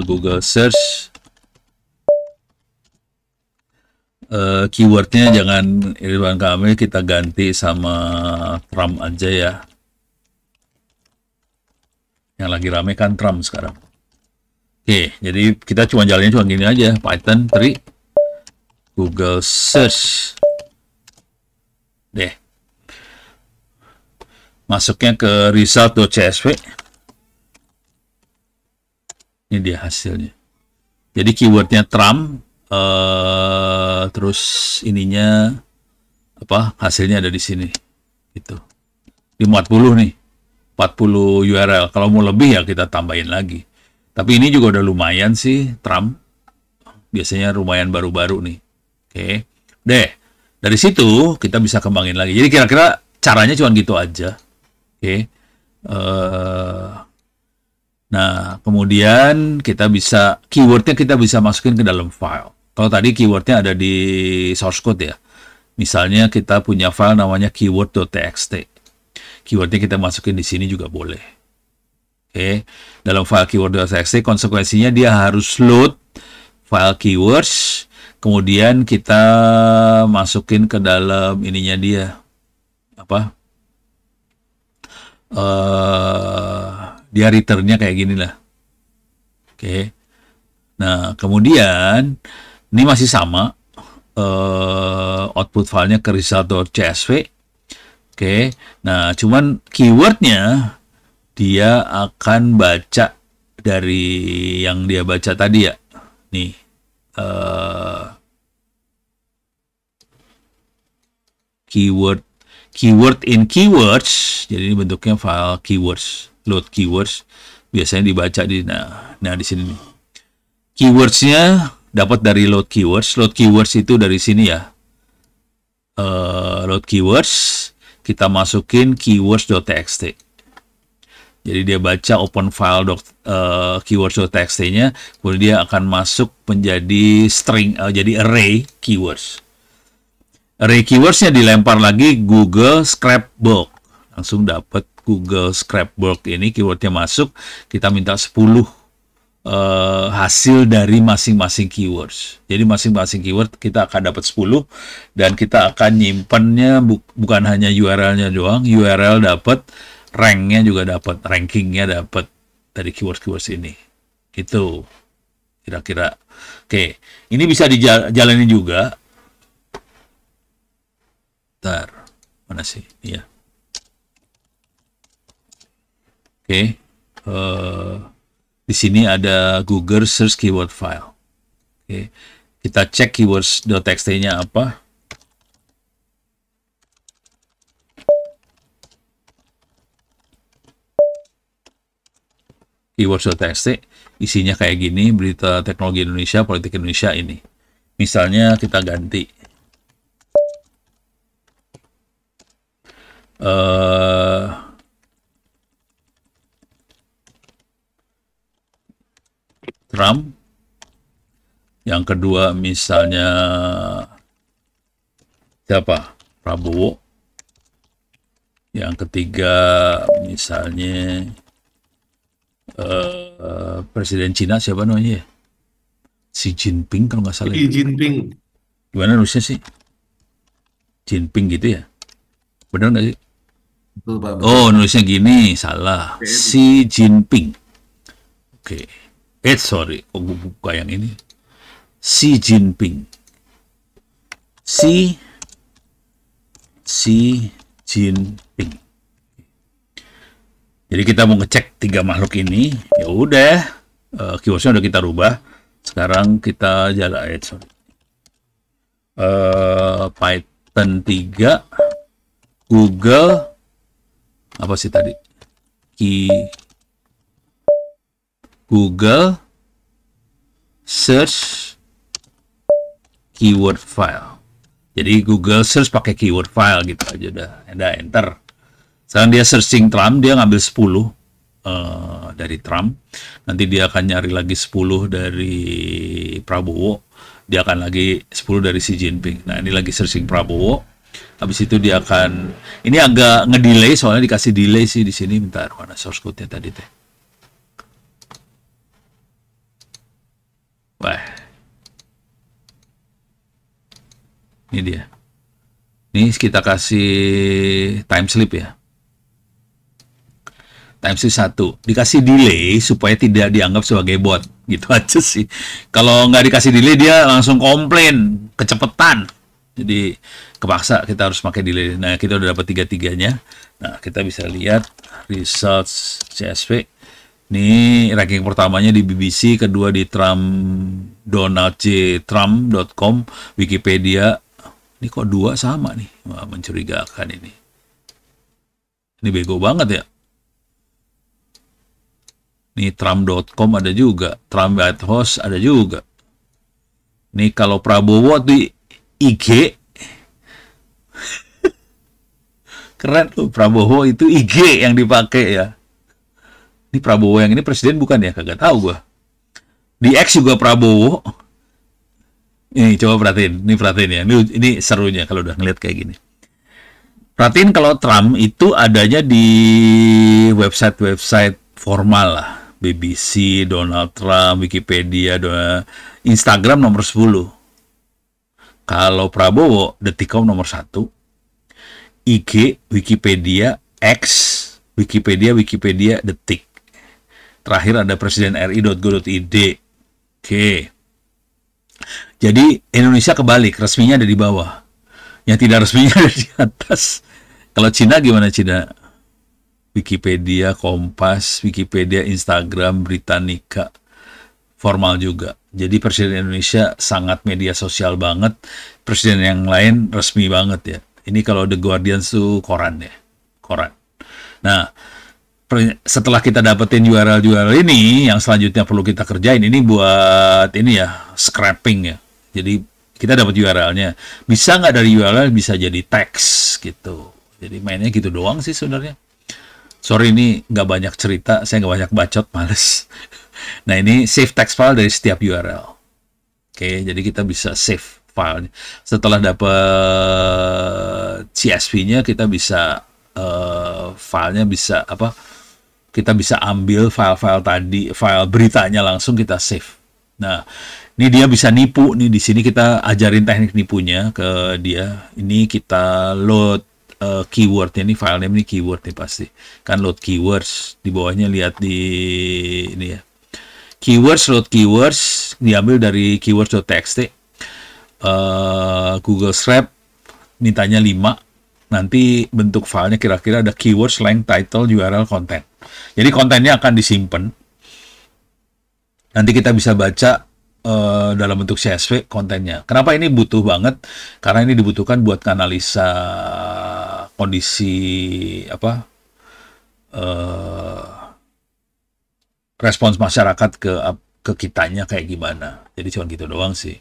Google search, keywordnya jangan Ridwan Kamil, kita ganti sama Trump aja ya. Yang lagi rame kan Trump sekarang. Oke, jadi kita cuma jalannya cuma gini aja, Python 3 Google search deh, masuknya ke result.csv. Ini dia hasilnya. Jadi keywordnya Trump, terus ininya apa, hasilnya ada di sini gitu. Di 40 nih, 40 URL. Kalau mau lebih ya kita tambahin lagi. Tapi ini juga udah lumayan sih, Trump. Biasanya lumayan baru-baru nih. Oke. Deh, dari situ kita bisa kembangin lagi. Jadi kira-kira caranya cuma gitu aja. Oke. Nah, kemudian kita bisa, keywordnya kita bisa masukin ke dalam file. Kalau tadi keywordnya ada di source code ya. Misalnya kita punya file namanya keyword.txt. Keywordnya kita masukin di sini juga boleh. Oke. Dalam file keyword.txt konsekuensinya dia harus load file keywords. Kemudian kita masukin ke dalam ininya dia. Apa? Dia returnnya kayak gini lah. Oke. Nah, kemudian ini masih sama, output filenya ke result.csv. Oke. Nah, cuman keywordnya dia akan baca dari yang dia baca tadi ya. Nih, keyword in keywords. Jadi ini bentuknya file keywords. Load keywords biasanya dibaca di nah di sini nih. Keywordsnya dapat dari load keywords. Load keywords itu dari sini ya. Load keywords kita masukin keywords.txt. Jadi dia baca open file keywords.txt-nya, kemudian dia akan masuk menjadi string, jadi array keywords. Array keywords-nya dilempar lagi Google Scrapbook. Langsung dapat Google Scrapbook ini, keywordnya masuk, kita minta 10 hasil dari masing-masing keywords. Jadi masing-masing keyword kita akan dapat 10 dan kita akan nyimpannya bukan hanya URL-nya doang, URL dapat, rank-nya juga dapat, rankingnya dapat dari keywords ini. Gitu kira-kira. Oke, ini bisa dijalani juga. Bentar, mana sih? Iya. Oke, di sini ada Google Search Keyword File. Oke, kita cek keywords.txt-nya apa. Keywords.txt isinya kayak gini, berita teknologi Indonesia, politik Indonesia ini. Misalnya kita ganti. Trump. Yang kedua misalnya siapa? Prabowo. Yang ketiga misalnya Presiden Cina siapa namanya ya? Xi Jinping kalau nggak salah. Xi Jinping. Gimana nulisnya sih? Jinping gitu ya? Benar nggak sih? Betul, Pak. Oh, nulisnya gini, salah. Xi Jinping. Oke. Sorry, buka yang ini. Xi Jinping. Xi Jinping. Jadi kita mau ngecek 3 makhluk ini, ya udah, keywordsnya udah kita rubah. Sekarang kita jalan, Python 3, Google, apa sih tadi? Google Search Keyword File. Jadi Google Search pakai keyword file gitu aja udah, enter. Sekarang dia searching Trump, dia ngambil 10 dari Trump. Nanti dia akan nyari lagi 10 dari Prabowo. Dia akan lagi 10 dari Xi Jinping. Nah, ini lagi searching Prabowo. Habis itu dia akan, ini agak ngedelay soalnya dikasih delay sih di sini. Bentar, mana source code-nya tadi teh? Wah. Ini dia. Ini kita kasih time slip ya. Time slip 1. Dikasih delay supaya tidak dianggap sebagai bot. Gitu aja sih. Kalau nggak dikasih delay dia langsung komplain. Kecepatan. Jadi kepaksa kita harus pakai delay. Nah, kita udah dapat tiga-tiganya. Nah, kita bisa lihat results CSV. Ini ranking pertamanya di BBC, kedua di donaldjtrump.com, Wikipedia. Ini kok dua sama nih? Wah, mencurigakan ini. Ini bego banget ya. Ini trump.com ada juga, Trump White House ada juga. Ini kalau Prabowo di IG. Keren tuh, Prabowo itu IG yang dipakai ya. Ini Prabowo yang ini presiden bukan ya? Kagak tahu gua. Di X juga Prabowo. Ini coba perhatiin, ini perhatiin ya. Ini serunya kalau udah ngeliat kayak gini. Perhatiin kalau Trump itu adanya di website-website formal lah. BBC, Donald Trump, Wikipedia, Instagram nomor 10. Kalau Prabowo, Detikcom nomor 1. IG, Wikipedia, X, Wikipedia, Detik. Terakhir ada presiden ri.go.id. Oke. Jadi Indonesia kebalik, resminya ada di bawah. Yang tidak resminya ada di atas. Kalau Cina gimana Cina? Wikipedia, Kompas, Wikipedia, Instagram, Britannica. Formal juga. Jadi presiden Indonesia sangat media sosial banget. Presiden yang lain resmi banget ya. Ini kalau The Guardian tuh koran ya. Koran. Nah, setelah kita dapetin URL ini, yang selanjutnya perlu kita kerjain, ini buat ini ya, scraping ya. Jadi kita dapat URL-nya. Bisa nggak dari URL bisa jadi teks gitu. Jadi mainnya gitu doang sih sebenarnya. Sorry ini nggak banyak cerita, saya nggak banyak bacot, males. Nah ini save text file dari setiap URL. Oke, jadi kita bisa save file. Setelah dapat CSV-nya, kita bisa filenya bisa apa? Kita bisa ambil file-file tadi, file beritanya langsung kita save. Nah, ini dia bisa nipu nih. Di sini kita ajarin teknik nipunya ke dia. Ini kita load keywordnya, ini file name ini keyword nih pasti kan, load keywords di bawahnya, lihat di ini ya, keywords, load keywords diambil dari keywords.txt. Google Scrap mintanya 5, nanti bentuk filenya kira-kira ada keywords, length, title, URL, content. Jadi kontennya akan disimpan, nanti kita bisa baca dalam bentuk CSV kontennya. Kenapa ini butuh banget? Karena ini dibutuhkan buat analisa kondisi apa, respons masyarakat ke kitanya kayak gimana. Jadi cuma gitu doang sih.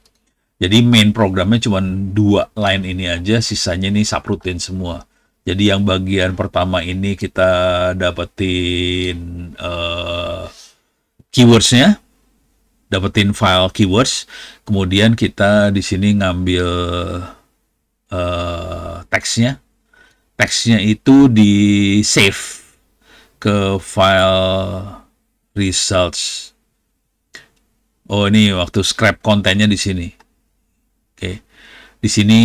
Jadi main programnya cuma 2 line ini aja, sisanya ini subroutine semua. Jadi yang bagian pertama ini kita dapetin keywords-nya, dapetin file keywords, kemudian kita di sini ngambil teksnya. Teksnya itu di save ke file results. Oh ini waktu scrap kontennya di sini. Oke, di sini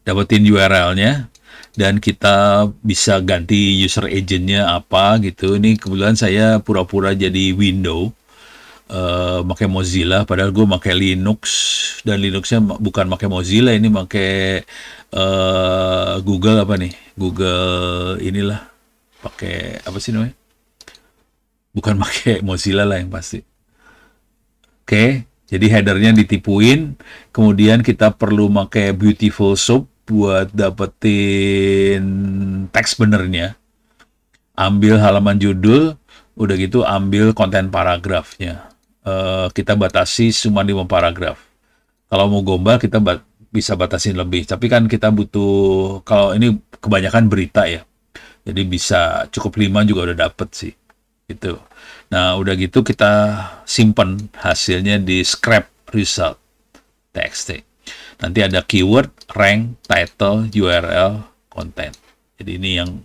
dapetin URL-nya dan kita bisa ganti user agent-nya apa gitu. Ini kebetulan saya pura-pura jadi window. Pakai Mozilla, padahal gue pakai Linux, dan Linuxnya bukan pakai Mozilla, ini pakai Google apa nih, Google inilah, pakai apa sih namanya, bukan pakai Mozilla lah yang pasti. Oke, jadi headernya ditipuin, kemudian kita perlu pakai Beautiful Soup buat dapetin teks benernya, ambil halaman judul, udah gitu ambil konten paragrafnya. Kita batasi cuma 5 paragraf. Kalau mau gombal kita bisa batasin lebih. Tapi kan kita butuh, kalau ini kebanyakan berita ya. Jadi bisa cukup 5 juga udah dapet sih. gitu. Nah, udah gitu kita simpen hasilnya di scrap result txt. Nanti ada keyword, rank, title, URL, content. Jadi ini yang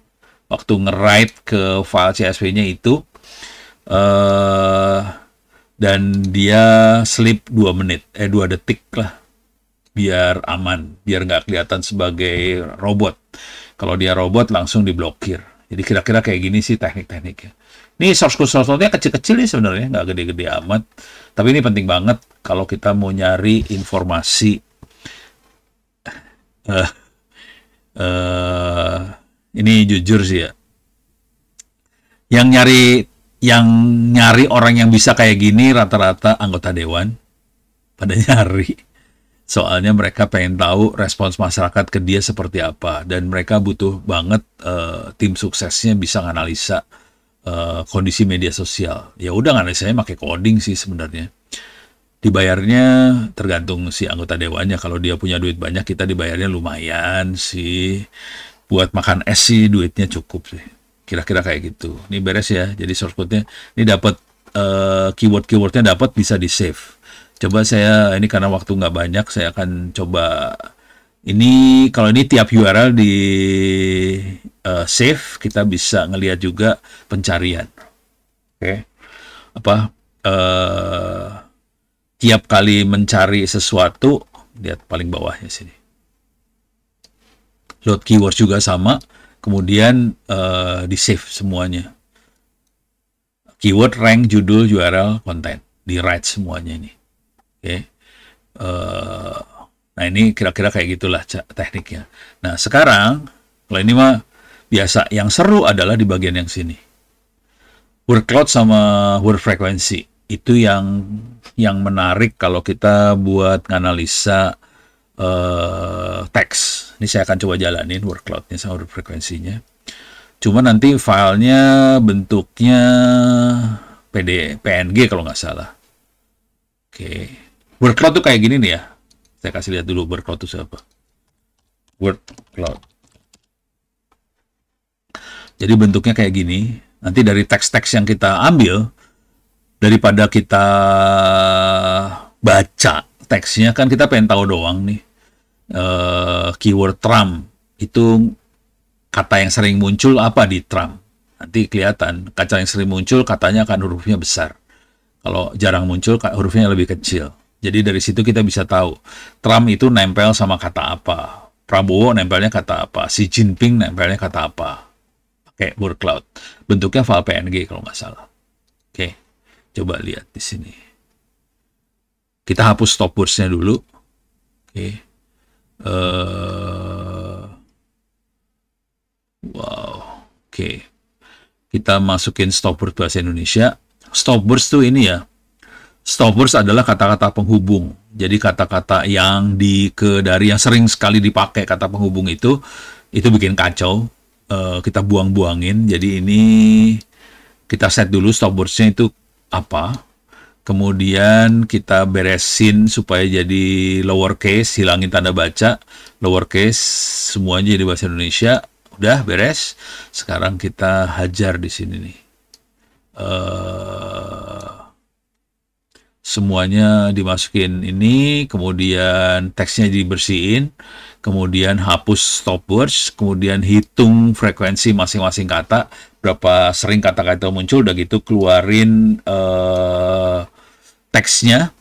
waktu nge-write ke file CSV-nya itu dan dia sleep 2 menit, 2 detik lah, biar aman, biar nggak kelihatan sebagai robot. Kalau dia robot langsung diblokir. Jadi kira-kira kayak gini sih teknik-tekniknya. Ini source code-nya kecil-kecil nih sebenarnya, nggak gede-gede amat. Tapi ini penting banget kalau kita mau nyari informasi ini jujur sih ya. Yang nyari orang yang bisa kayak gini rata-rata anggota dewan pada nyari. Soalnya mereka pengen tahu respons masyarakat ke dia seperti apa, dan mereka butuh banget tim suksesnya bisa nganalisa kondisi media sosial. Ya udah, analisanya pakai coding sih sebenarnya. Dibayarnya tergantung si anggota dewannya. Kalau dia punya duit banyak, kita dibayarnya lumayan sih. Buat makan es sih duitnya cukup sih. Kira-kira kayak gitu. Ini beres ya. Jadi source code-nya ini dapat keyword-keywordnya dapat, bisa di save. Coba saya ini karena waktu nggak banyak, saya akan coba ini. Kalau ini tiap URL di save, kita bisa ngelihat juga pencarian. Oke. Apa tiap kali mencari sesuatu, lihat paling bawahnya sini. Load keywords juga sama, kemudian di save semuanya. Keyword, rank, judul, URL, konten, di write semuanya ini. Oke. Nah ini kira-kira kayak gitulah tekniknya. Nah sekarang, kalau ini mah biasa, yang seru adalah di bagian yang sini. Word cloud sama word frequency. Itu yang menarik kalau kita buat nganalisa teks. Ini saya akan coba jalanin word cloud-nya sama word frekuensinya. Cuma nanti filenya bentuknya PNG kalau nggak salah. Oke. Word cloud tuh kayak gini nih ya. Saya kasih lihat dulu word cloud itu siapa. Word cloud. Jadi bentuknya kayak gini. Nanti dari teks-teks yang kita ambil, daripada kita baca teksnya, kan kita pengen tahu doang nih. Keyword Trump itu kata yang sering muncul apa di Trump. Nanti kelihatan kata yang sering muncul katanya akan hurufnya besar. Kalau jarang muncul hurufnya lebih kecil. Jadi dari situ kita bisa tahu Trump itu nempel sama kata apa, Prabowo nempelnya kata apa, Xi Jinping nempelnya kata apa. Pakai word cloud. Bentuknya file PNG kalau nggak salah. Oke. Coba lihat di sini. Kita hapus stop words-nya dulu. Oke. Wow. Oke. Kita masukin stop word bahasa Indonesia. Stop words tuh ini ya. Stop words adalah kata-kata penghubung. Jadi kata-kata yang dari yang sering sekali dipakai kata penghubung itu bikin kacau. Kita buang-buangin. Jadi ini kita set dulu stop words-nya itu apa. Kemudian kita beresin supaya jadi lowercase, hilangin tanda baca, lowercase, semuanya jadi bahasa Indonesia. Udah beres. Sekarang kita hajar di sini nih. Semuanya dimasukin ini, kemudian teksnya dibersihin, kemudian hapus stop words, kemudian hitung frekuensi masing-masing kata, berapa sering kata-kata muncul, udah gitu keluarin teksnya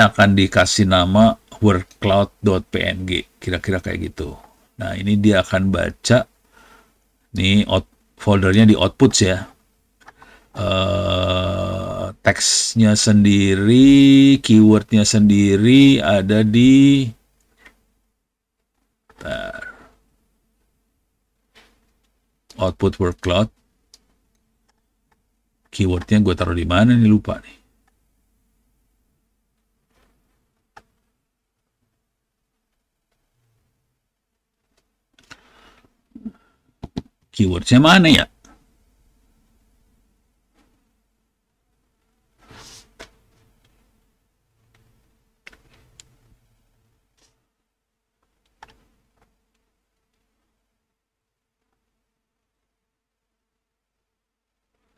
akan dikasih nama wordcloud.png, kira-kira kayak gitu. Nah ini dia akan baca, nih foldernya di outputs ya. Teksnya sendiri, keywordnya sendiri ada di output word cloud. Keywordnya gue taruh di mana nih, lupa nih. Keywordnya mana ya?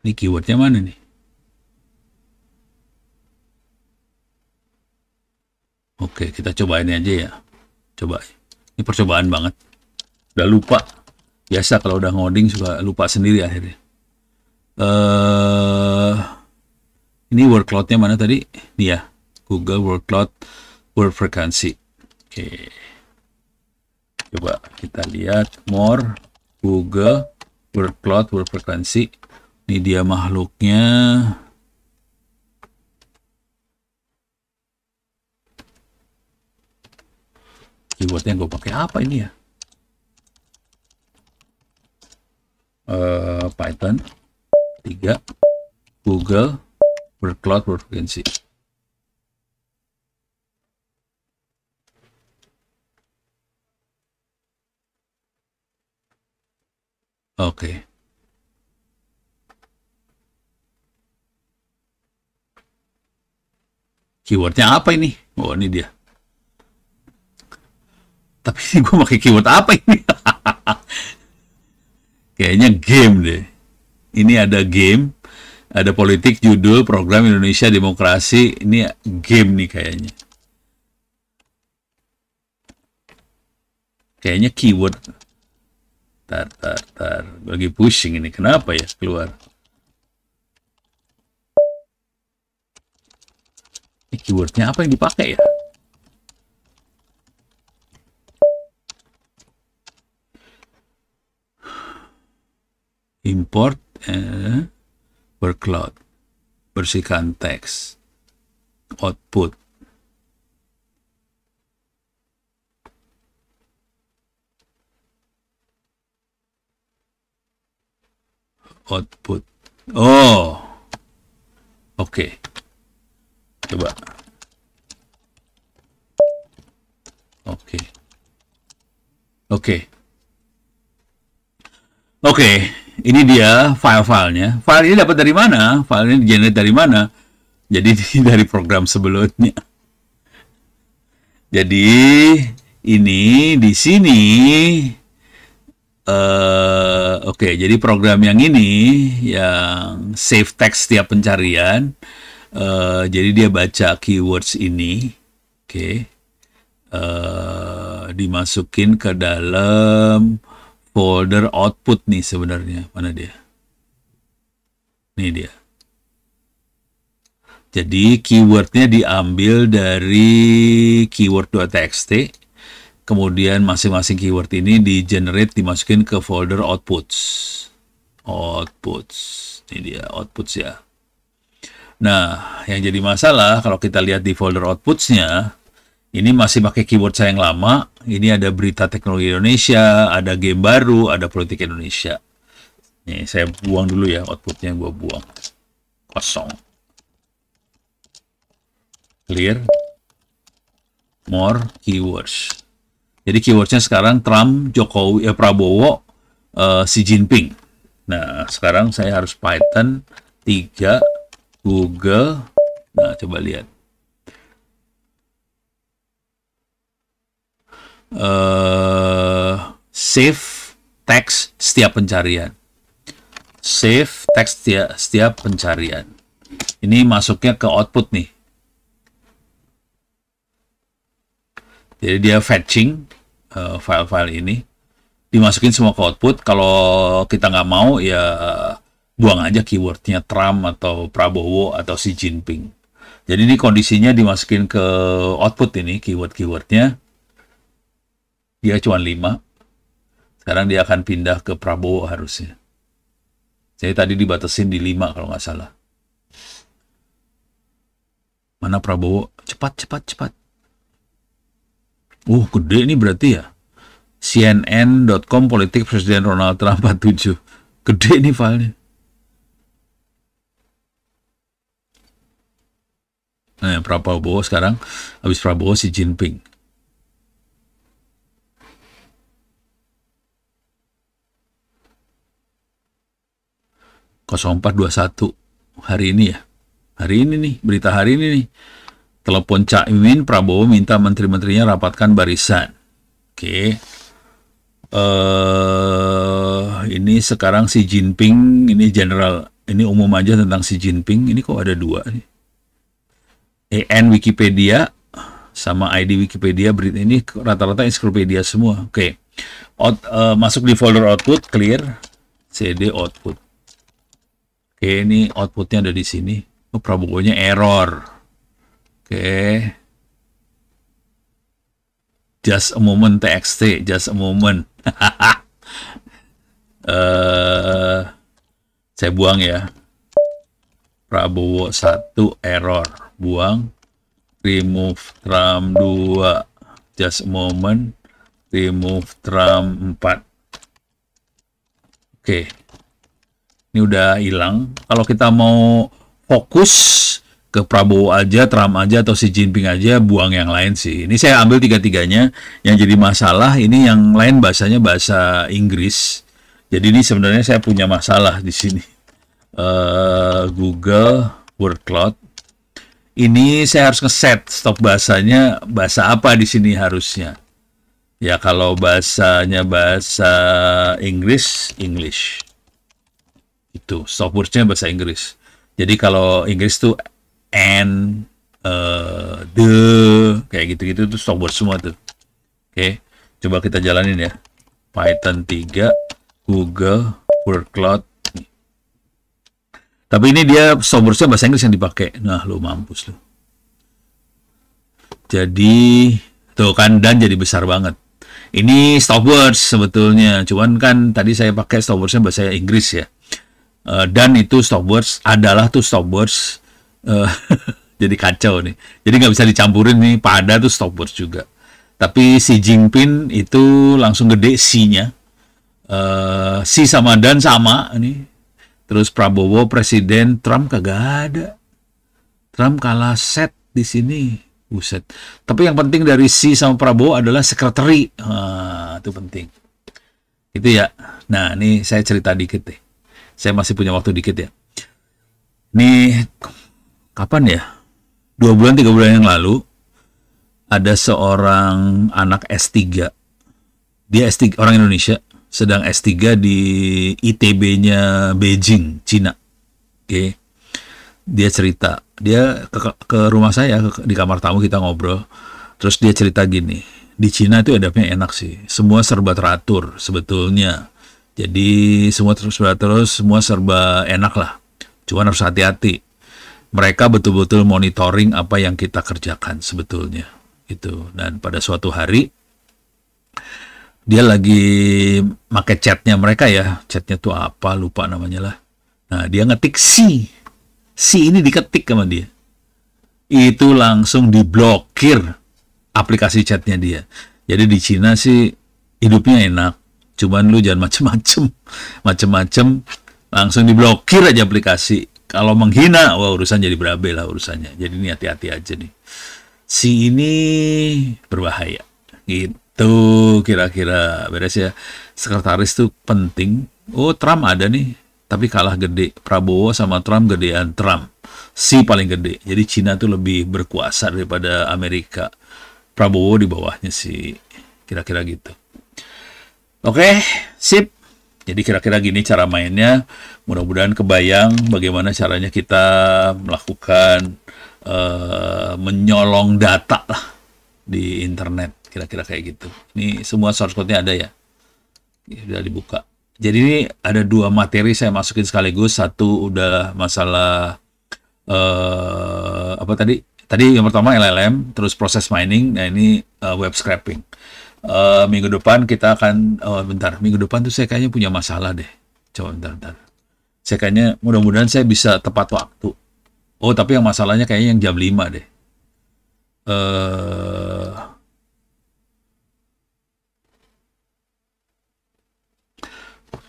Ini keywordnya mana nih? Oke, kita cobain aja ya. Coba. Ini percobaan banget. Udah lupa. Biasa kalau udah ngoding suka lupa sendiri akhirnya. Ini word cloud-nya mana tadi? Ini ya. Google word cloud word frequency. Oke. Coba kita lihat more Google word cloud word frequency. Ini dia makhluknya. Keywordnya gue pakai apa ini ya? Python 3 Google word cloud word frequency. Oke. Keywordnya apa ini? Oh, ini dia. Tapi ini gue pakai keyword apa ini? Kayaknya game deh. Ini ada game, ada politik, judul, program Indonesia Demokrasi. Ini game nih kayaknya. Kayaknya keyword. Tar. Lagi pushing ini. Kenapa ya keluar? Ini keywordnya apa yang dipakai ya? Import word cloud. Bersihkan teks. Output. Output. Oh. Oke. Coba. Oke, ini dia file-filenya. File ini dapat dari mana? File ini generate dari mana? Jadi dari program sebelumnya. Jadi ini di sini. Jadi program yang ini yang save text setiap pencarian. Jadi dia baca keywords ini. Dimasukin ke dalam folder output nih sebenarnya. Mana dia? Ini dia. Jadi keywordnya diambil dari keyword.txt. Kemudian masing-masing keyword ini di-generate, dimasukin ke folder outputs. Ini dia outputs ya. Nah, yang jadi masalah kalau kita lihat di folder outputs-nya, ini masih pakai keyword saya yang lama. Ini ada berita teknologi Indonesia, ada game baru, ada politik Indonesia. Nih, saya buang dulu ya outputnya, gue buang. Kosong. Clear. More keywords. Jadi keywordsnya sekarang Trump, Jokowi, Prabowo, Xi Jinping. Nah, sekarang saya harus Python 3 Google. Nah, coba lihat. Save text setiap pencarian. Save text setiap pencarian. Ini masuknya ke output nih. Jadi dia fetching file-file ini, dimasukin semua ke output. Kalau kita nggak mau ya buang aja keywordnya Trump atau Prabowo atau Xi Jinping. Jadi ini kondisinya dimasukin ke output ini keyword-keywordnya. Dia cuma 5. Sekarang dia akan pindah ke Prabowo harusnya. Saya tadi dibatasin di 5 kalau nggak salah. Mana Prabowo? Cepat. Gede ini berarti ya. CNN.com politik Presiden Donald Trump 47. Gede nih filenya. Nah, Prabowo sekarang. Habis Prabowo Xi Jinping. (0421) hari ini ya. Hari ini nih, berita hari ini nih. Telepon Cak Imin, Prabowo minta menteri-menterinya rapatkan barisan. Ini sekarang Xi Jinping, ini General Ini umum aja tentang Xi Jinping. Ini kok ada dua nih. EN Wikipedia sama ID Wikipedia, berita ini rata-rata ensiklopedia semua. Oke. Masuk di folder output, clear, CD output. Oke, ini outputnya ada di sini. Oh, Prabowo-nya error. Oke. Just a moment txt, just a moment. Saya buang ya. Prabowo 1 error, buang. Remove Trump 2, just a moment. Remove Trump 4. Oke. Ini udah hilang. Kalau kita mau fokus ke Prabowo aja, Trump aja, atau Xi Jinping aja, buang yang lain sih. Ini saya ambil tiga-tiganya. Yang jadi masalah, ini yang lain bahasanya bahasa Inggris. Jadi ini sebenarnya saya punya masalah di sini. Google Word Cloud. Ini saya harus ngeset stok bahasanya, bahasa apa di sini harusnya. Ya kalau bahasanya bahasa Inggris, English. Itu stop words-nya bahasa Inggris. Jadi kalau Inggris tuh and, the, kayak gitu-gitu tuh stop words semua tuh. Oke, coba kita jalanin ya. Python 3, Google Word Cloud. Tapi ini dia stop words-nya bahasa Inggris yang dipakai. Nah, lu mampus lu. Jadi tuh kan, dan jadi besar banget. Ini stop words sebetulnya, cuman kan tadi saya pakai stop words-nya bahasa Inggris ya. Dan itu stop words adalah tuh stop words. Jadi kacau nih. Jadi nggak bisa dicampurin nih, pada tuh stop words juga. Tapi Xi Jinping itu langsung gede C-nya. Xi sama dan sama nih. Terus Prabowo presiden, Trump kagak ada. Trump kalah set di sini. Buset. Tapi yang penting dari Xi sama Prabowo adalah sekretari. Itu penting. Itu ya. Nah, ini saya cerita dikit deh. Saya masih punya waktu dikit ya. Ini kapan ya? 2 bulan, 3 bulan yang lalu ada seorang anak S3. Dia S3, orang Indonesia, sedang S3 di ITB-nya Beijing, Cina. Oke. Dia cerita, dia ke rumah saya, di kamar tamu kita ngobrol. Terus dia cerita gini, di Cina itu hidupnya enak sih. Semua serba teratur sebetulnya. Jadi semua semua serba enak lah. Cuman harus hati-hati. Mereka betul-betul monitoring apa yang kita kerjakan sebetulnya. Gitu. Dan pada suatu hari dia lagi pakai chatnya mereka ya. Chatnya tuh apa, lupa namanya lah. Nah, dia ngetik C. C ini diketik sama dia. Itu langsung diblokir aplikasi chatnya dia. Jadi di Cina sih hidupnya enak. Cuman lu jangan macem-macem langsung diblokir aja aplikasi. Kalau menghina, wah urusan jadi berabe lah urusannya. Jadi ini hati-hati aja nih. Si ini berbahaya. Gitu kira-kira beres ya. Sekretaris tuh penting. Oh, Trump ada nih, tapi kalah gede. Prabowo sama Trump gedean Trump. Si paling gede. Jadi Cina tuh lebih berkuasa daripada Amerika. Prabowo di bawahnya sih. Kira-kira gitu. Oke, sip. Jadi kira-kira gini cara mainnya. Mudah-mudahan kebayang bagaimana caranya kita melakukan menyolong data lah di internet. Kira-kira kayak gitu. Ini semua source code-nya ada ya. Sudah dibuka. Jadi ini ada 2 materi saya masukin sekaligus. Satu udah masalah apa tadi? Tadi yang pertama LLM, terus proses mining. Nah ini web scraping. Minggu depan kita akan minggu depan tuh saya kayaknya punya masalah deh. Coba bentar. Saya kayaknya mudah-mudahan saya bisa tepat waktu. Oh, tapi yang masalahnya kayaknya yang jam 5 deh.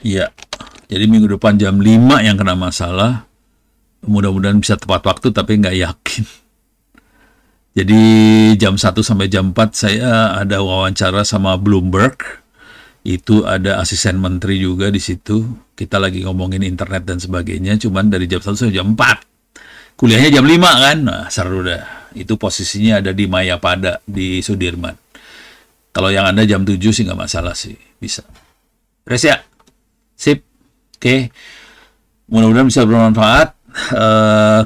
Iya. Jadi minggu depan jam 5 yang kena masalah. Mudah-mudahan bisa tepat waktu tapi nggak yakin. Jadi jam 1 sampai jam 4 saya ada wawancara sama Bloomberg. Itu ada asisten menteri juga di situ. Kita lagi ngomongin internet dan sebagainya. Cuman dari jam 1 sampai jam 4. Kuliahnya jam 5 kan? Nah, seru dah. Itu posisinya ada di Mayapada, di Sudirman. Kalau yang Anda jam 7 sih nggak masalah sih. Bisa. Terus ya? Sip. Oke. Mudah-mudahan bisa bermanfaat.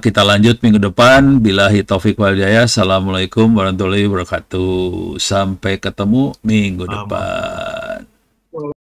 Kita lanjut minggu depan. Billahi taufik wal hidayah. Assalamualaikum warahmatullahi wabarakatuh. Sampai ketemu minggu depan.